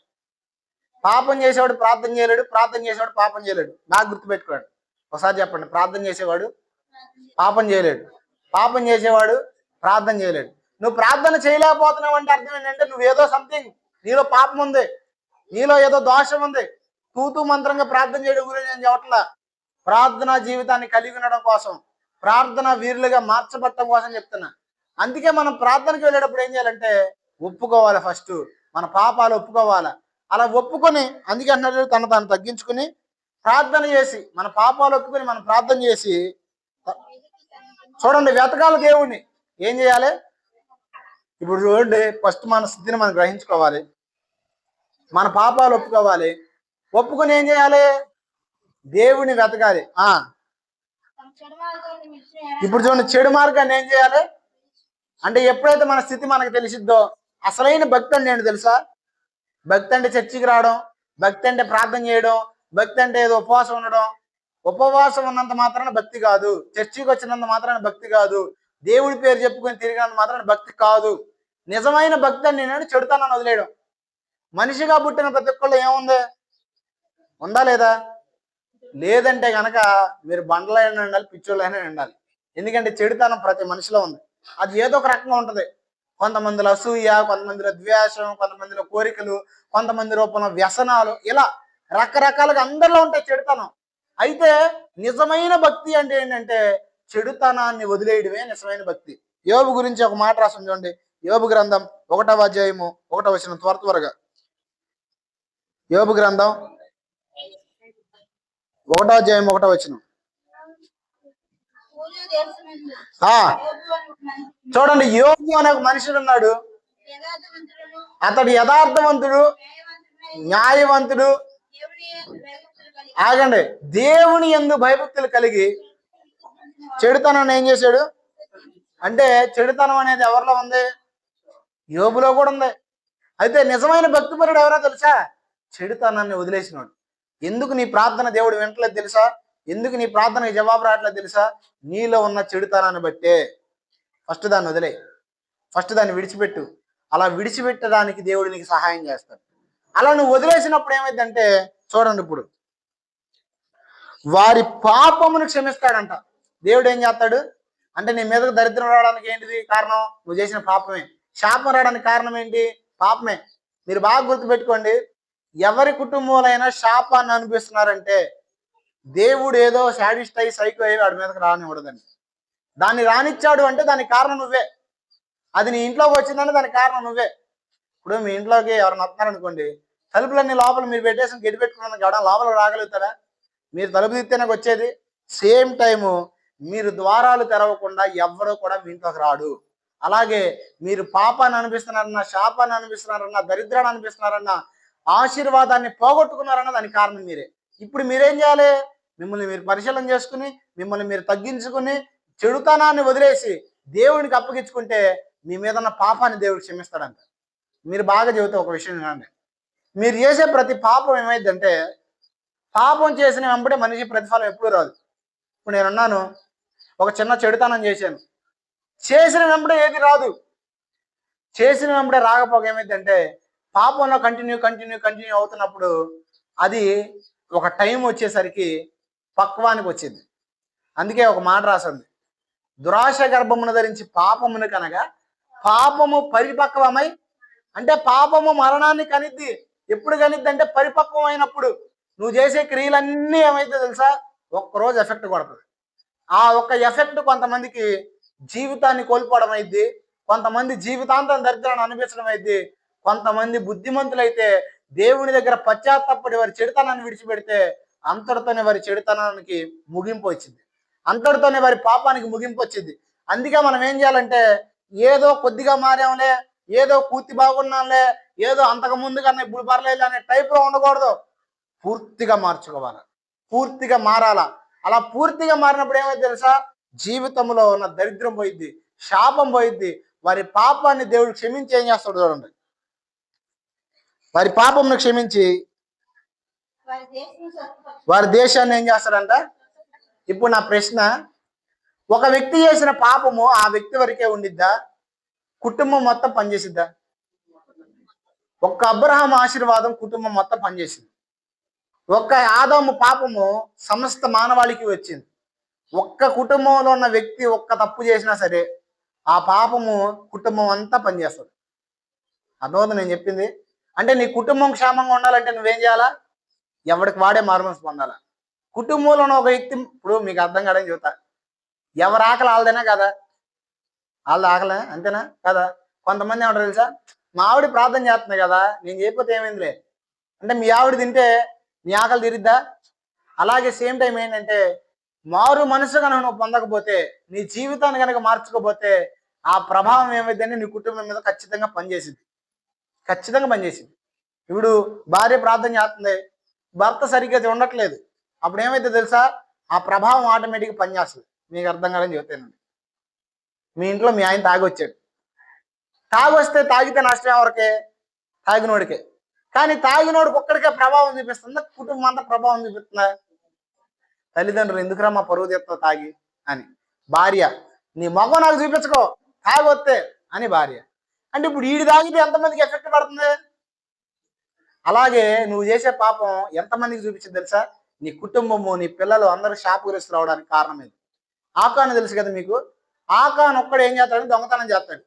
పాపం చేసేవాడు ప్రార్థన చేయలేడు, ప్రార్థన చేసేవాడు పాపం చేయలేడు. బాగా గుర్తుపెట్టుకోండి. ఒకసారి చెప్పండి. ప్రార్థన చేసేవాడు పాపం చేయలేడు, పాపం చేసేవాడు ప్రార్థన చేయలేడు. నువ్వు ప్రార్థన చేయలేకపోతున్నావు అంటే అర్థం ఏంటంటే నువ్వేదో సంథింగ్, నీలో పాపం ఉంది, నీలో ఏదో దోషం ఉంది. తూతూ మంత్రంగా ప్రార్థన చేయడం గురించి నేను చెప్పట్లా. ప్రార్థనా జీవితాన్ని కలిగి ఉండడం కోసం, ప్రార్థన వీరులుగా మార్చబడటం కోసం చెప్తున్నా. అందుకే మనం ప్రార్థనకి వెళ్ళేటప్పుడు ఏం చేయాలంటే ఒప్పుకోవాలి. ఫస్ట్ మన పాపాలు ఒప్పుకోవాలి. అలా ఒప్పుకొని, అందుకే అంటున్నారు తను తగ్గించుకుని ప్రార్థన చేసి, మన పాపాలు ఒప్పుకొని మనం ప్రార్థన చేసి, చూడండి వెతకాలి దేవుణ్ణి. ఏం చేయాలి? ఇప్పుడు చూడండి, ఫస్ట్ మన స్థితిని మనం గ్రహించుకోవాలి, మన పాపాలు ఒప్పుకోవాలి. ఒప్పుకొని ఏం చేయాలి? దేవుని వెతకాలి. ఇప్పుడు చూడండి, చెడు మార్గాన్ని ఏం చేయాలి అంటే ఎప్పుడైతే మన స్థితి మనకు తెలిసిద్దో, అసలైన భక్తి అంటే ఏంటి తెలుసా? భక్తి అంటే చర్చికి రావడం, భక్తి అంటే ప్రార్థన చేయడం, భక్తి అంటే ఏదో ఉపవాసం ఉండడం. ఉపవాసం ఉన్నంత మాత్రాన భక్తి కాదు, చర్చికి వచ్చినంత మాత్రాన భక్తి కాదు, దేవుడి పేరు చెప్పుకొని తిరిగినంత మాత్రాన భక్తి కాదు. నిజమైన భక్తి అని నేను చెడుతానని వదిలేయడం. మనిషిగా పుట్టిన ప్రతి ఒక్కళ్ళు ఏముంది? ఉందా లేదా? లేదంటే కనుక మీరు బండలైనా ఉండాలి, పిచ్చోళ్ళైనా ఉండాలి. ఎందుకంటే చెడుతనం ప్రతి మనిషిలో ఉంది. అది ఏదో ఒక రకంగా ఉంటుంది. కొంతమందిలో అసూయ, కొంతమందిలో ద్వేషం, కొంతమందిలో కోరికలు, కొంతమంది రూపంలో వ్యసనాలు, ఇలా రకరకాలుగా అందరిలో ఉంటాయి చెడుతనం. అయితే నిజమైన భక్తి అంటే ఏంటంటే చెడుతనాన్ని వదిలేయడమే నిజమైన భక్తి. యోబు గురించి ఒక మాట రాసింది చూడండి. యోబు గ్రంథం 1వ అధ్యాయము 1వ వచనం, త్వరగా. యోబు గ్రంథం 1వ అధ్యాయం 1వ వచనం. చూడండి, యోబు అనే ఒక మనుషుడు ఉన్నాడు. అతడు యథార్థవంతుడు, న్యాయవంతుడు. ఆగండి, దేవుని యందు భయభక్తులు కలిగి చెడుతనాన్ని ఏం చేశాడు అంటే, చెడుతనం అనేది ఎవరిలో ఉంది? యోబులో కూడా ఉంది. అయితే నిజమైన భక్తిపరుడు ఎవరో తెలుసా? చెడుతనాన్ని వదిలేసినాడు. ఎందుకు నీ ప్రార్థన దేవుడు వింటలేదు తెలుసా? ఎందుకు నీ ప్రార్థనకి జవాబు రావట్లేదు తెలుసా? నీలో ఉన్న చెడుతనాన్ని బట్టే. ఫస్ట్ దాన్ని వదిలే, ఫస్ట్ దాన్ని విడిచిపెట్టు. అలా విడిచిపెట్టడానికి దేవుడు నీకు సహాయం చేస్తాడు. అలా నువ్వు వదిలేసినప్పుడు ఏమైందంటే, చూడండి, ఇప్పుడు వారి పాపమును క్షమిస్తాడంట. దేవుడు ఏం చేస్తాడు అంటే, నీ మీదకు దరిద్రం రావడానికి ఏంటిది కారణం? నువ్వు చేసిన పాపమే. శాపం రావడానికి కారణం ఏంటి? పాపమే. మీరు బాగా గుర్తుపెట్టుకోండి, ఎవరి కుటుంబంలో శాపాన్ని అనిపిస్తున్నారంటే దేవుడు ఏదో శాడిస్ట్ అయ్యి సైకో అయ్యి వాడి మీదకి రానివ్వడదండి. దాన్ని రానిచ్చాడు అంటే దానికి కారణం నువ్వే. అది నీ ఇంట్లోకి వచ్చిందంటే దానికి కారణం నువ్వే. ఇప్పుడు మీ ఇంట్లోకి ఎవరైనా వస్తున్నారనుకోండి, తలుపులన్నీ లోపల మీరు పెట్టేసి గడి పెట్టుకున్న గడ లోపల రాగలుగుతారా? మీరు తలుపు తీస్తే నాకు వచ్చేది. సేమ్ టైము మీరు ద్వారాలు తెరవకుండా ఎవ్వరూ కూడా మీ ఇంట్లోకి రాడు. అలాగే మీరు పాపాన్ని అనిపిస్తున్నారన్నా, శాపాన్ని అనిపిస్తున్నారన్నా, దరిద్రాన్ని అనిపిస్తున్నారన్నా, ఆశీర్వాదాన్ని పోగొట్టుకున్నారన్న దానికి కారణం మీరే. ఇప్పుడు మీరేం చేయాలి? మిమ్మల్ని మీరు పరిశీలన చేసుకుని, మిమ్మల్ని మీరు తగ్గించుకుని, చెడుతనాన్ని వదిలేసి దేవునికి అప్పగించుకుంటే మీ మీద ఉన్న పాపాన్ని దేవుడు క్షమిస్తాడంట. మీరు బాగా చెబితే ఒక విషయం వినండి. మీరు చేసే ప్రతి పాపం ఏమైందంటే, పాపం చేసిన వెంబడే మనిషి ప్రతిఫలం ఎప్పుడు రాదు. ఇప్పుడు నేనున్నాను, ఒక చిన్న చెడుతనం చేశాను, చేసిన వెంబడే ఏది రాదు. చేసిన వెంబడే రాకపోక ఏమైందంటే, పాపంలో కంటిన్యూ అవుతున్నప్పుడు అది ఒక టైం వచ్చేసరికి పక్వానికి వచ్చింది. అందుకే ఒక మాట రాసింది, దురాశ గర్భమును ధరించి పాపమును కనగా పాపము పరిపక్వమై, అంటే పాపము మరణాన్ని కనిద్ది. ఎప్పుడు కనిద్ది అంటే పరిపక్వం అయినప్పుడు. నువ్వు చేసే క్రియలన్నీ ఏమైతే తెలుసా? ఒక్కరోజు ఎఫెక్ట్ కొడుతుంది. ఆ ఒక్క ఎఫెక్ట్ కొంతమందికి జీవితాన్ని కోల్పోవడం అయింది, కొంతమంది జీవితాంతం దరిద్రాన్ని అనిపించడం అయింది. కొంతమంది బుద్ధిమంతులైతే దేవుని దగ్గర పశ్చాత్తాపడి వారి చెడుతనాన్ని విడిచిపెడితే అంతటితోనే వారి చెడుతనానికి ముగింపు వచ్చింది, అంతటితోనే వారి పాపానికి ముగింపు వచ్చింది. అందుకే మనం ఏం చేయాలంటే, ఏదో కొద్దిగా మారాంలే, ఏదో పూర్తి బాగున్నాంలే, ఏదో అంతకు ముందు కన్నా ఇప్పుడు పర్లేదు అనే టైప్లో ఉండకూడదు. పూర్తిగా మార్చుకోవాలి, పూర్తిగా మారాలా. అలా పూర్తిగా మారినప్పుడు ఏమైతే తెలుసా? జీవితంలో ఉన్న దరిద్రం పోయిద్ది, శాపం పోయిద్ది. వారి పాపాన్ని దేవుడు క్షమించి ఏం చేస్తాడు చూడండి, వారి పాపంను క్షమించి వారి దేశాన్ని ఏం చేస్తాడంట. ఇప్పుడు నా ప్రశ్న, ఒక వ్యక్తి చేసిన పాపము ఆ వ్యక్తి వరకే ఉండిద్దా, కుటుంబం మొత్తం పనిచేసిద్దా? ఒక్క అబ్రహాం ఆశీర్వాదం కుటుంబం మొత్తం పనిచేసింది. ఒక్క ఆదాము పాపము సమస్త మానవాళికి వచ్చింది. ఒక్క కుటుంబంలో ఉన్న వ్యక్తి ఒక్క తప్పు చేసినా సరే ఆ పాపము కుటుంబం అంతా పనిచేస్తుంది. అర్థమవుతుంది నేను చెప్పింది? అంటే నీ కుటుంబం క్షేమంగా ఉండాలంటే నువ్వేం చేయాలా? ఎవరికి వాడే మారుమనసు పొందాలా. కుటుంబంలో ఉన్న ఒక వ్యక్తి, ఇప్పుడు మీకు అర్థం కాదని చెబుతా, ఎవరి ఆకలి వాళ్ళదేనా కదా, వాళ్ళ ఆకలే అంతేనా కదా. కొంతమంది ఏమంటారు తెలుసా, మా ఆవిడ ప్రార్థన చేస్తుంది కదా, నేను చేయకపోతే ఏమైందిలే అంటే మీ ఆవిడ తింటే నీ ఆకలి తీరిద్దా? అలాగే సేమ్ టైం ఏంటంటే, మారు మనసు కనుక నువ్వు పొందకపోతే, నీ జీవితాన్ని కనుక మార్చుకోపోతే ఆ ప్రభావం ఏమైందంటే నీ కుటుంబం మీద ఖచ్చితంగా పనిచేసింది, ఖచ్చితంగా పనిచేసింది. ఇప్పుడు భార్య ప్రార్థన చేస్తుంది, భర్త సరిగ్గా ఉండట్లేదు, అప్పుడు ఏమైతే తెలుసా, ఆ ప్రభావం ఆటోమేటిక్గా పనిచేస్తుంది. మీకు అర్థం కాదని చెబుతానండి. మీ ఇంట్లో మీ ఆయన తాగి వచ్చాడు, తాగొస్తే తాగితే నష్టం ఎవరికే? తాగినోడికే. కానీ తాగినోడికి ఒక్కడికే ప్రభావం చూపిస్తుందా, కుటుంబం అంతా ప్రభావం చూపిస్తుందా? తల్లిదండ్రులు ఎందుకురా మా పరువు తీస్తావు తాగి అని. భార్య, నీ మగం నాకు చూపించుకో తాగొస్తే అని భార్య. అంటే ఇప్పుడు వీడి తాగితే ఎంతమందికి ఎఫెక్ట్ పడుతుంది? అలాగే నువ్వు చేసే పాపం ఎంతమందికి చూపించింది తెలుసా? నీ కుటుంబము, నీ పిల్లలు అందరూ శాపగ్రస్తులు రావడానికి కారణం ఇది. ఆకాను తెలుసు కదా మీకు. ఆకాను ఒక్కడు ఏం చేస్తాడు? దొంగతనం చేస్తాడు.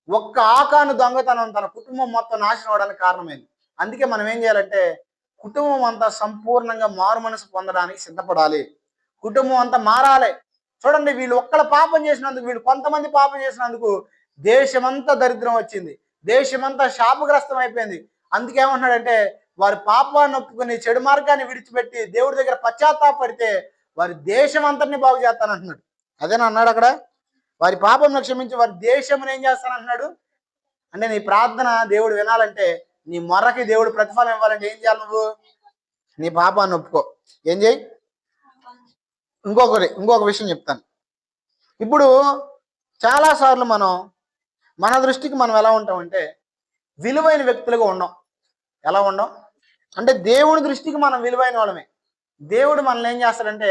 ఒక్క ఆకాను దొంగతనం తన కుటుంబం మొత్తం నాశనం అవడానికి కారణమైంది. అందుకే మనం ఏం చేయాలంటే, కుటుంబం అంతా సంపూర్ణంగా మారు మనసు పొందడానికి సిద్ధపడాలి. కుటుంబం అంతా మారాలి. చూడండి, వీళ్ళు ఒక్కళ్ళ పాపం చేసినందుకు, వీళ్ళు కొంతమంది పాపం చేసినందుకు దేశమంతా దరిద్రం వచ్చింది, దేశమంతా శాపగ్రస్తం అయిపోయింది. అందుకేమంటున్నాడంటే, వారి పాపాన్ని ఒప్పుకొని చెడు మార్గాన్ని విడిచిపెట్టి దేవుడి దగ్గర పశ్చాత్తాపడితే వారి దేశం అంతటిని బాగు చేస్తానంటున్నాడు. అదేనా అన్నాడు అక్కడ? వారి పాపంను క్షమించి వారి దేశంను ఏం చేస్తానంటున్నాడు. అంటే నీ ప్రార్థన దేవుడు వినాలంటే, నీ మొర్రకి దేవుడు ప్రతిఫలం ఇవ్వాలంటే ఏం చేయాలి? నువ్వు నీ పాపాన్ని ఒప్పుకో. ఏం చేయి? ఇంకొక విషయం చెప్తాను. ఇప్పుడు చాలాసార్లు మన దృష్టికి మనం ఎలా ఉంటామంటే, విలువైన వ్యక్తులుగా ఉండం. ఎలా ఉండం అంటే, దేవుడి దృష్టికి మనం విలువైన వాళ్ళమే. దేవుడు మనల్ని ఏం చేస్తాడంటే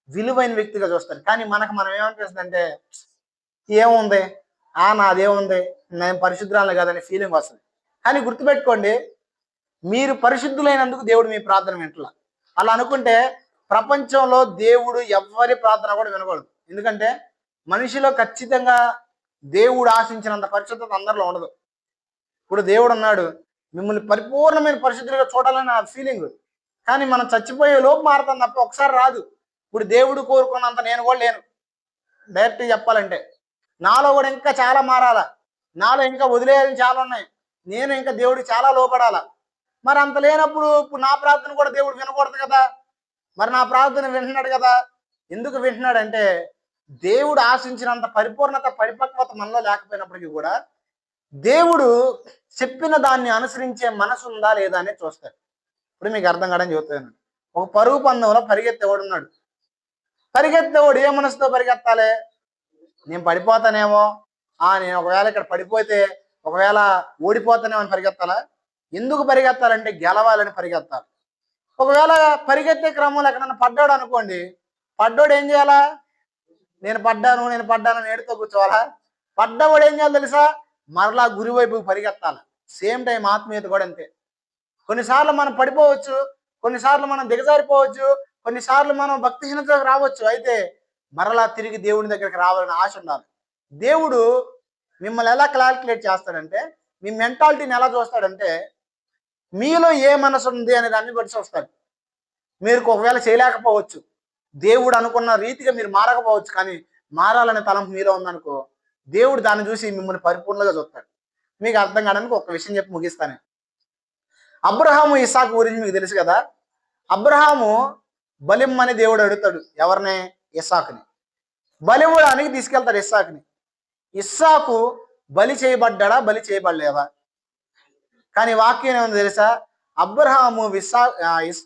విలువైన వ్యక్తిగా చూస్తాడు. కానీ మనం ఏమనిపిస్తుందంటే, ఏముంది నాదేముంది, నేను పరిశుద్ధురాలు కదని ఫీలింగ్ వస్తుంది. కానీ గుర్తుపెట్టుకోండి, మీరు పరిశుద్ధులైనందుకు దేవుడు మీ ప్రార్థన వింటలా. అలా అనుకుంటే ప్రపంచంలో దేవుడు ఎవరి ప్రార్థన కూడా వినకూడదు. ఎందుకంటే మనిషిలో ఖచ్చితంగా దేవుడు ఆశించినంత పరిశుద్ధత అందరిలో ఉండదు. ఇప్పుడు దేవుడు అన్నాడు, మిమ్మల్ని పరిపూర్ణమైన పరిశుద్ధులుగా చూడాలని నా ఫీలింగ్. కానీ మనం చచ్చిపోయే లోపు మారుతాం తప్ప ఒకసారి రాదు. ఇప్పుడు దేవుడు కోరుకున్నంత నేను కూడా లేను. డైరెక్ట్గా చెప్పాలంటే నాలో కూడా ఇంకా చాలా మారాలా, నాలో ఇంకా వదిలేయాలని చాలా ఉన్నాయి. నేను ఇంకా దేవుడికి చాలా లోపడాలా. మరి అంత లేనప్పుడు ఇప్పుడు నా ప్రార్థన కూడా దేవుడు వినకూడదు కదా. మరి నా ప్రార్థన వింటున్నాడు కదా. ఎందుకు వింటున్నాడంటే, దేవుడు ఆశించినంత పరిపూర్ణత, పరిపక్వత మనలో లేకపోయినప్పటికీ కూడా దేవుడు చెప్పిన దాన్ని అనుసరించే మనసు ఉందా లేదా అనేది చూస్తాడు. ఇప్పుడు మీకు అర్థం కాదని చెబుతాను. ఒక పరుగు పందెంలో పరిగెత్తేవాడు ఉన్నాడు. పరిగెత్తేవాడు ఏ మనసుతో పరిగెత్తాలి? నేను పడిపోతానేమో, నేను ఒకవేళ ఇక్కడ పడిపోతే ఒకవేళ ఓడిపోతానేమో అని పరిగెత్తాలా? ఎందుకు పరిగెత్తాలంటే గెలవాలని పరిగెత్తాలి. ఒకవేళ పరిగెత్తే క్రమంలో ఎక్కడన్నా పడ్డాడు అనుకోండి, పడ్డాడు ఏం చేయాలా? నేను పడ్డాను ఏడుతో కూర్చోవాలా? పడ్డవాడు ఏం చేయాలి తెలుసా? మరలా గురి వైపు పరిగెత్తాలి. సేమ్ టైం ఆత్మీయత కూడా అంతే. కొన్నిసార్లు మనం పడిపోవచ్చు, కొన్నిసార్లు మనం దిగజారిపోవచ్చు, కొన్నిసార్లు మనం భక్తిహీనతకు రావచ్చు. అయితే మరలా తిరిగి దేవుని దగ్గరికి రావాలని ఆశ ఉండాలి. దేవుడు మిమ్మల్ని ఎలా క్యాల్కులేట్ చేస్తాడంటే, మీ మెంటాలిటీని ఎలా చూస్తాడంటే, మీలో ఏ మనసు ఉంది అనే దాన్ని బట్టి చూస్తాడు. మీరు ఒకవేళ చేయలేకపోవచ్చు, దేవుడు అనుకున్న రీతిగా మీరు మారకపోవచ్చు, కానీ మారాలనే తలంపు మీలో ఉందనుకో, దేవుడు దాన్ని చూసి మిమ్మల్ని పరిపూర్ణంగా చూస్తాడు. మీకు అర్థం కావడానికి ఒక విషయం చెప్పి ముగిస్తాను. అబ్రహాము ఇస్సాకు గురించి మీకు తెలుసు కదా. అబ్రహాము బలిమ్మని దేవుడు అడుగుతాడు ఎవరిని? ఇస్సాకుని. బలివ్వడానికి తీసుకెళ్తాడు ఇస్సాకుని. ఇస్సాకు బలి చేయబడ్డా, బలి చేయబడలేదా? కానీ వాక్యం ఏమో తెలుసా? అబ్రహాము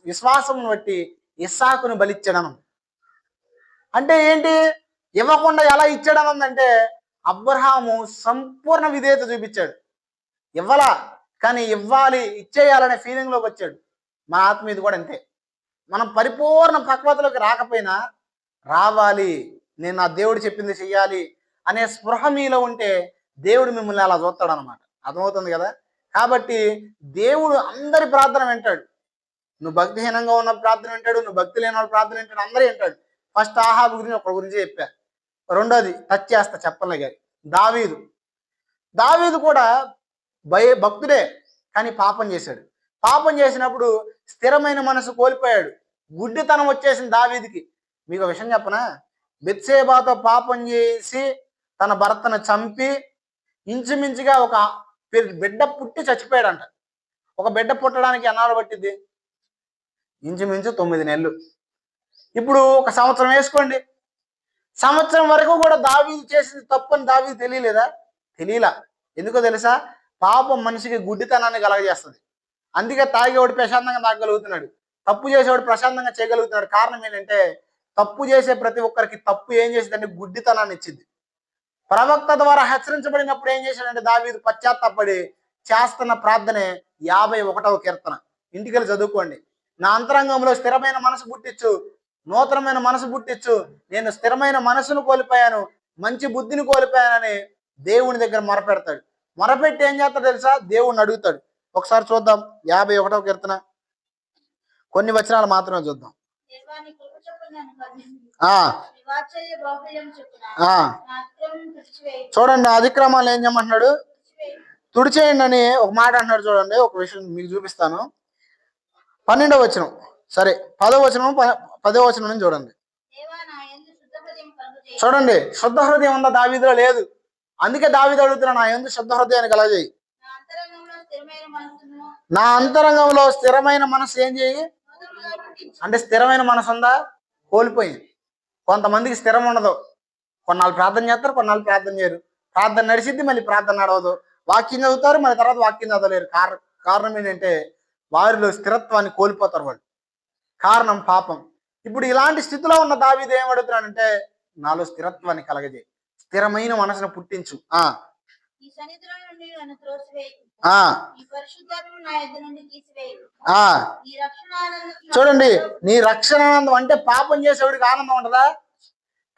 విశ్వాసం బట్టి ఇస్సాకును బలిచ్చడం. అంటే ఏంటి? ఇవ్వకుండా ఎలా ఇచ్చాడని ఉందంటే అబ్రహాము సంపూర్ణ విధేయత చూపించాడు. ఇవ్వలా, కానీ ఇవ్వాలి, ఇచ్చేయాలనే ఫీలింగ్లోకి వచ్చాడు. మన ఆత్మీయత కూడా అంతే. మనం పరిపూర్ణ పక్వతలోకి రాకపోయినా రావాలి, నేను నా దేవుడు చెప్పింది చెయ్యాలి అనే స్పృహ మీలో ఉంటే దేవుడు మిమ్మల్ని అలా చూస్తాడు అనమాట. అర్థమవుతుంది కదా? కాబట్టి దేవుడు అందరి ప్రార్థన వింటాడు. నువ్వు భక్తిహీనంగా ఉన్న ప్రార్థన వింటాడు, నువ్వు భక్తి లేని వాళ్ళ ప్రార్థన వింటాడు, అందరూ వింటాడు. ఫస్ట్ ఆహాబు గురించి ఒకరి గురించి చెప్పా. రెండోది టచ్ చేస్తా చెప్పలే గారి దావీదు కూడా భక్తుడే, కానీ పాపం చేశాడు. పాపం చేసినప్పుడు స్థిరమైన మనసు కోల్పోయాడు. గుడ్డితనం వచ్చేసింది దావీదుకి. మీకు ఒక విషయం చెప్పనా? బెత్షెబాతో పాపం చేసి తన భర్తను చంపి ఇంచుమించుగా ఒక బిడ్డ పుట్టి చచ్చిపోయాడంట. ఒక బిడ్డ పుట్టడానికి ఎన్నాళ్ళు పట్టింది? ఇంచుమించు 9 నెలలు. ఇప్పుడు ఒక సంవత్సరం వేసుకోండి. సంవత్సరం వరకు కూడా దావీదు చేసింది తప్పని దావీదు తెలియలేదా? తెలియలా. ఎందుకో తెలుసా? పాపం మనిషికి గుడ్డితనాన్ని కలగజేస్తుంది. అందుకే తాగేవాడు ప్రశాంతంగా తాగగలుగుతున్నాడు, తప్పు చేసేవాడు ప్రశాంతంగా చేయగలుగుతున్నాడు. కారణం ఏంటంటే తప్పు చేసే ప్రతి ఒక్కరికి తప్పు ఏం చేసిందంటే గుడ్డితనాన్ని ఇచ్చింది. ప్రవక్త ద్వారా హెచ్చరించబడినప్పుడు ఏం చేశాడంటే దావీదు పశ్చాత్తాపడి చేస్తున్న ప్రార్థనే 51వ కీర్తన. ఇంటికెళ్ళి చదువుకోండి. నా అంతరంగంలో స్థిరమైన మనసు పుట్టించు, నూతనమైన మనసు పుట్టించు, నేను స్థిరమైన మనసును కోల్పోయాను, మంచి బుద్ధిని కోల్పోయానని దేవుని దగ్గర మొరపెడతాడు. మొరపెట్టి ఏం చేస్తాడు తెలుసా? దేవుణ్ణి అడుగుతాడు. ఒకసారి చూద్దాం 51వ కీర్తన కొన్ని వచనాలు మాత్రమే చూద్దాం. చూడండి, అతిక్రమాలు ఏం చేయమంటున్నాడు? తుడిచేయండి అని ఒక మాట అంటున్నాడు. చూడండి, ఒక విషయం మీకు చూపిస్తాను. 12వ వచనం, సరే 10వ వచనం, 10వ వచనం నుంచి చూడండి. చూడండి, శుద్ధ హృదయం ఉందా దావీదులో? లేదు. అందుకే దావీదు అడుగుతున్నా, నా యందు శుద్ధ హృదయాన్ని కలగజేయి. నా అంతరంగంలో స్థిరమైన మనసు ఏం చేయి అంటే స్థిరమైన మనసు ఉందా? కోల్పోయింది. కొంతమందికి స్థిరం ఉండదు. కొన్నాళ్ళు ప్రార్థన చేస్తారు, కొన్నాళ్ళు ప్రార్థన చేయరు. ప్రార్థన నడిచిద్ది, మళ్ళీ ప్రార్థన నడవదు. వాక్యం చదువుతారు, మళ్ళీ తర్వాత వాక్యం చదవలేరు. కారణం ఏంటంటే వారిలో స్థిరత్వాన్ని కోల్పోతారు వాళ్ళు. కారణం పాపం. ఇప్పుడు ఇలాంటి స్థితిలో ఉన్న దావీదు ఏం అడుగుతున్నాడంటే, నాలో స్థిరత్వాన్ని కలగజేయి, స్థిరమైన మనసును పుట్టించు. చూడండి, నీ రక్షణ ఆనందం అంటే పాపం చేసేవాడికి ఆనందం ఉంటుందా?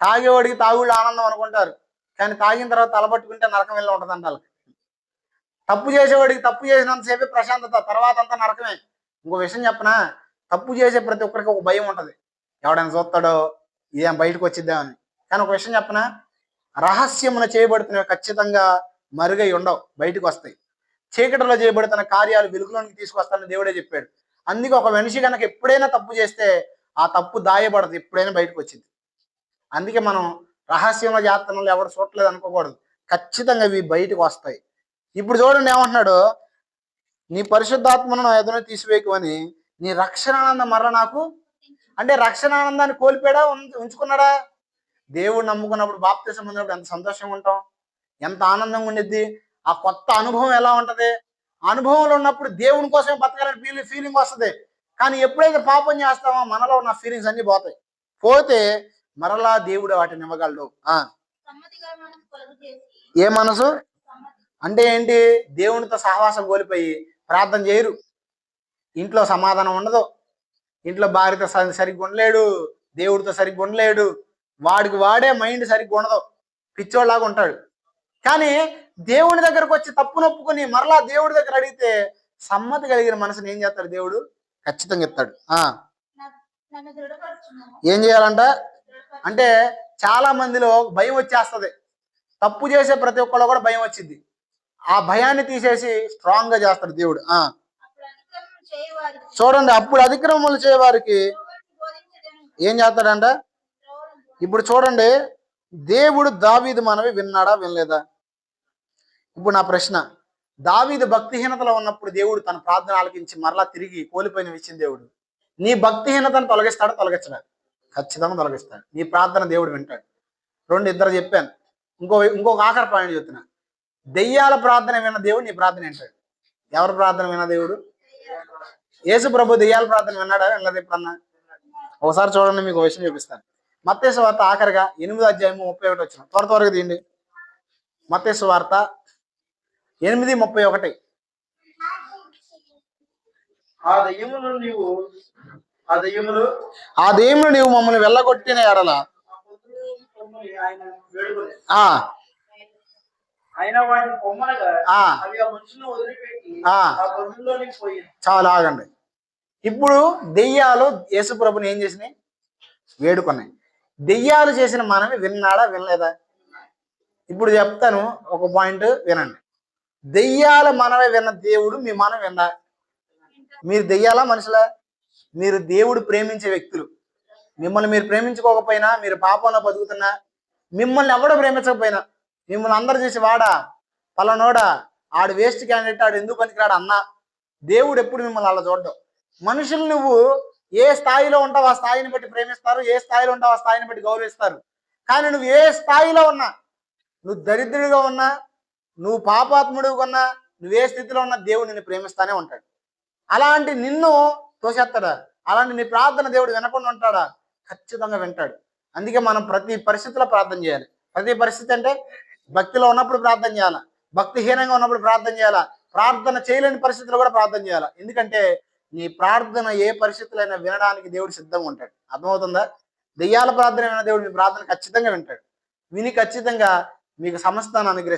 తాగేవాడికి తాగుళ్ళు ఆనందం అనుకుంటారు, కానీ తాగిన తర్వాత తలపట్టుకుంటే నరకం వెళ్ళి ఉంటుంది అంట వాళ్ళకి. తప్పు చేసేవాడికి తప్పు చేసినంతసేపే ప్రశాంతత, తర్వాత అంతా నరకమే. ఇంకో విషయం చెప్పనా? తప్పు చేసే ప్రతి ఒక్కరికి ఒక భయం ఉంటుంది, ఎవడైనా చూస్తాడో, ఇదేం బయటకు వచ్చిద్దామని. కానీ ఒక విషయం చెప్పనా? రహస్యమున చేయబడుతున్నవి ఖచ్చితంగా మరుగై ఉండవు, బయటకు వస్తాయి. చీకటిలో చేయబడుతున్న కార్యాలు వెలుగులోనికి తీసుకొస్తానని దేవుడే చెప్పాడు. అందుకే ఒక మనిషి కనుక ఎప్పుడైనా తప్పు చేస్తే ఆ తప్పు దాయబడదు, ఎప్పుడైనా బయటకు వచ్చింది. అందుకే మనం రహస్యంలో చేస్తున్న ఎవరు చూడలేదు అనుకోకూడదు, ఖచ్చితంగా ఇవి బయటకు వస్తాయి. ఇప్పుడు చూడండి ఏమంటున్నాడు, నీ పరిశుద్ధాత్మను నా ఎదురు తీసివేయకు అని, నీ రక్షణానందం మరల నాకు అంటే రక్షణానందాన్ని కోల్పోయాడా ఉంచుకున్నాడా? దేవుడు నమ్ముకున్నప్పుడు బాప్తిసం పొందినప్పుడు ఎంత సంతోషంగా ఉంటాం, ఎంత ఆనందంగా ఉండిద్ది. ఆ కొత్త అనుభవం ఎలా ఉంటది? అనుభవంలో ఉన్నప్పుడు దేవుని కోసమే బతకాలని ఫీలింగ్ వస్తుంది. కానీ ఎప్పుడైతే పాపం చేస్తామో మనలో ఉన్న ఫీలింగ్స్ అన్ని పోతాయి. పోతే మరలా దేవుడు వాటిని ఇవ్వగలడు. ఏ మనసు అంటే ఏంటి? దేవునితో సహవాసం కోల్పోయి ప్రార్థన చేయరు, ఇంట్లో సమాధానం ఉండదు, ఇంట్లో భార్యతో సరిగ్గా ఉండలేడు, దేవుడితో సరిగ్గా ఉండలేడు, వాడికి వాడే మైండ్ సరిగ్గా ఉండదు, పిచ్చోళ్ళలాగా ఉంటాడు. కానీ దేవుని దగ్గరకు వచ్చి తప్పు నొప్పుకొని మరలా దేవుడి దగ్గర అడిగితే సమ్మతి కలిగిన మనసుని ఏం చేస్తాడు? దేవుడు ఖచ్చితంగా ఇస్తాడు. ఏం చేయాలంట అంటే చాలా మందిలో భయం వచ్చేస్తుంది. తప్పు చేసే ప్రతి ఒక్కళ్ళు కూడా భయం వచ్చింది. ఆ భయాన్ని తీసేసి స్ట్రాంగ్ గా చేస్తాడు దేవుడు. చూడండి, అప్పుడు అతిక్రమములు చేయవారికి ఏం చేస్తాడంట? ఇప్పుడు చూడండి, దేవుడు దావీదు మనవి విన్నాడా వినలేదా? ఇప్పుడు నా ప్రశ్న, దావీదు భక్తిహీనతలో ఉన్నప్పుడు దేవుడు తన ప్రార్థన ఆలకించి మరలా తిరిగి కోల్పోయిన ఇచ్చిన దేవుడు నీ భక్తిహీనతను తొలగిస్తాడు, తొలగించడా? ఖచ్చితంగా తొలగిస్తాడు. నీ ప్రార్థన దేవుడు వింటాడు. ఇద్దరు చెప్పాను. ఇంకొక ఆఖరి పాయింట్ చెప్తున్నా. దెయ్యాల ప్రార్థన విన్న దేవుడు నీ ప్రార్థన వింటాడు. ఎవరి ప్రార్థన విన్న దేవుడు? యేసు ప్రభు దెయ్యాల ప్రార్థన విన్నాడా వినలేదు ఎప్పుడన్నా? ఒకసారి చూడండి, మీకు విషయం చూపిస్తాను. మత్తయి సువార్త ఆఖరిగా 8:31 త్వరగా తీయండి. మత్తయి సువార్త 8:31. ఆ దయ్యములు నీవు మమ్మల్ని వెళ్ళగొట్టిన ఎడల ఆయన వేడుకొని ఆ ఆయన వాటిని పొమ్మనగా ఆ అవి ఆ మనుషులను వదిలిపెట్టి ఆ ఆ గొర్రెల్లోనికి పోయి చాలా ఆగండి. ఇప్పుడు దెయ్యాలు యేసుప్రభుని ఏం చేసినాయి? వేడుకున్నాయి. దెయ్యాలు చేసిన మనవి విన్నాడా వినలేదా? ఇప్పుడు చెప్తాను, ఒక పాయింట్ వినండి. దెయ్యాల మనవి విన్న దేవుడు మీ మనం విన్నా? మీరు దెయ్యాలా మనుషులా? మీరు దేవుడు ప్రేమించే వ్యక్తులు. మిమ్మల్ని మీరు ప్రేమించుకోకపోయినా, మీరు పాపంలో బతుకుతున్నా, మిమ్మల్ని ఎవడో ప్రేమించకపోయినా, మిమ్మల్ని అందరు చేసి వాడా పలానోడా ఆడు వేస్ట్ క్యాండిడేట్, ఆడు ఎందుకు పనికిరాడు అన్నా, దేవుడు ఎప్పుడు మిమ్మల్ని అలా చూడడం. మనుషులు నువ్వు ఏ స్థాయిలో ఉంటావు ఆ స్థాయిని బట్టి ప్రేమిస్తారు, ఏ స్థాయిలో ఉంటావు ఆ స్థాయిని బట్టి గౌరవిస్తారు. కానీ నువ్వు ఏ స్థాయిలో ఉన్నా, నువ్వు దరిద్రుడిగా ఉన్నా, నువ్వు పాపాత్ముడిగా ఉన్నా, నువ్వే స్థితిలో ఉన్నా, దేవుడు నిన్ను ప్రేమిస్తానే ఉంటాడు. అలాంటి నిన్ను తోసేస్తాడా? అలాంటి నీ ప్రార్థన దేవుడు వినకుండా ఉంటాడా? ఖచ్చితంగా వింటాడు. అందుకే మనం ప్రతి పరిస్థితిలో ప్రార్థన చేయాలి. ప్రతి పరిస్థితి అంటే భక్తిలో ఉన్నప్పుడు ప్రార్థన చేయాలా, భక్తిహీనంగా ఉన్నప్పుడు ప్రార్థన చేయాలా, ప్రార్థన చేయలేని పరిస్థితుల్లో కూడా ప్రార్థన చేయాలా. ఎందుకంటే నీ ప్రార్థన ఏ పరిస్థితుల్లో అయినా వినడానికి దేవుడు సిద్ధంగా ఉంటాడు. అర్థమవుతుందా? దెయ్యాల ప్రార్థన విన దేవుడు మీ ప్రార్థన ఖచ్చితంగా వింటాడు. విని ఖచ్చితంగా మీకు సమస్తాన్ని అనుగ్రహిస్తాడు.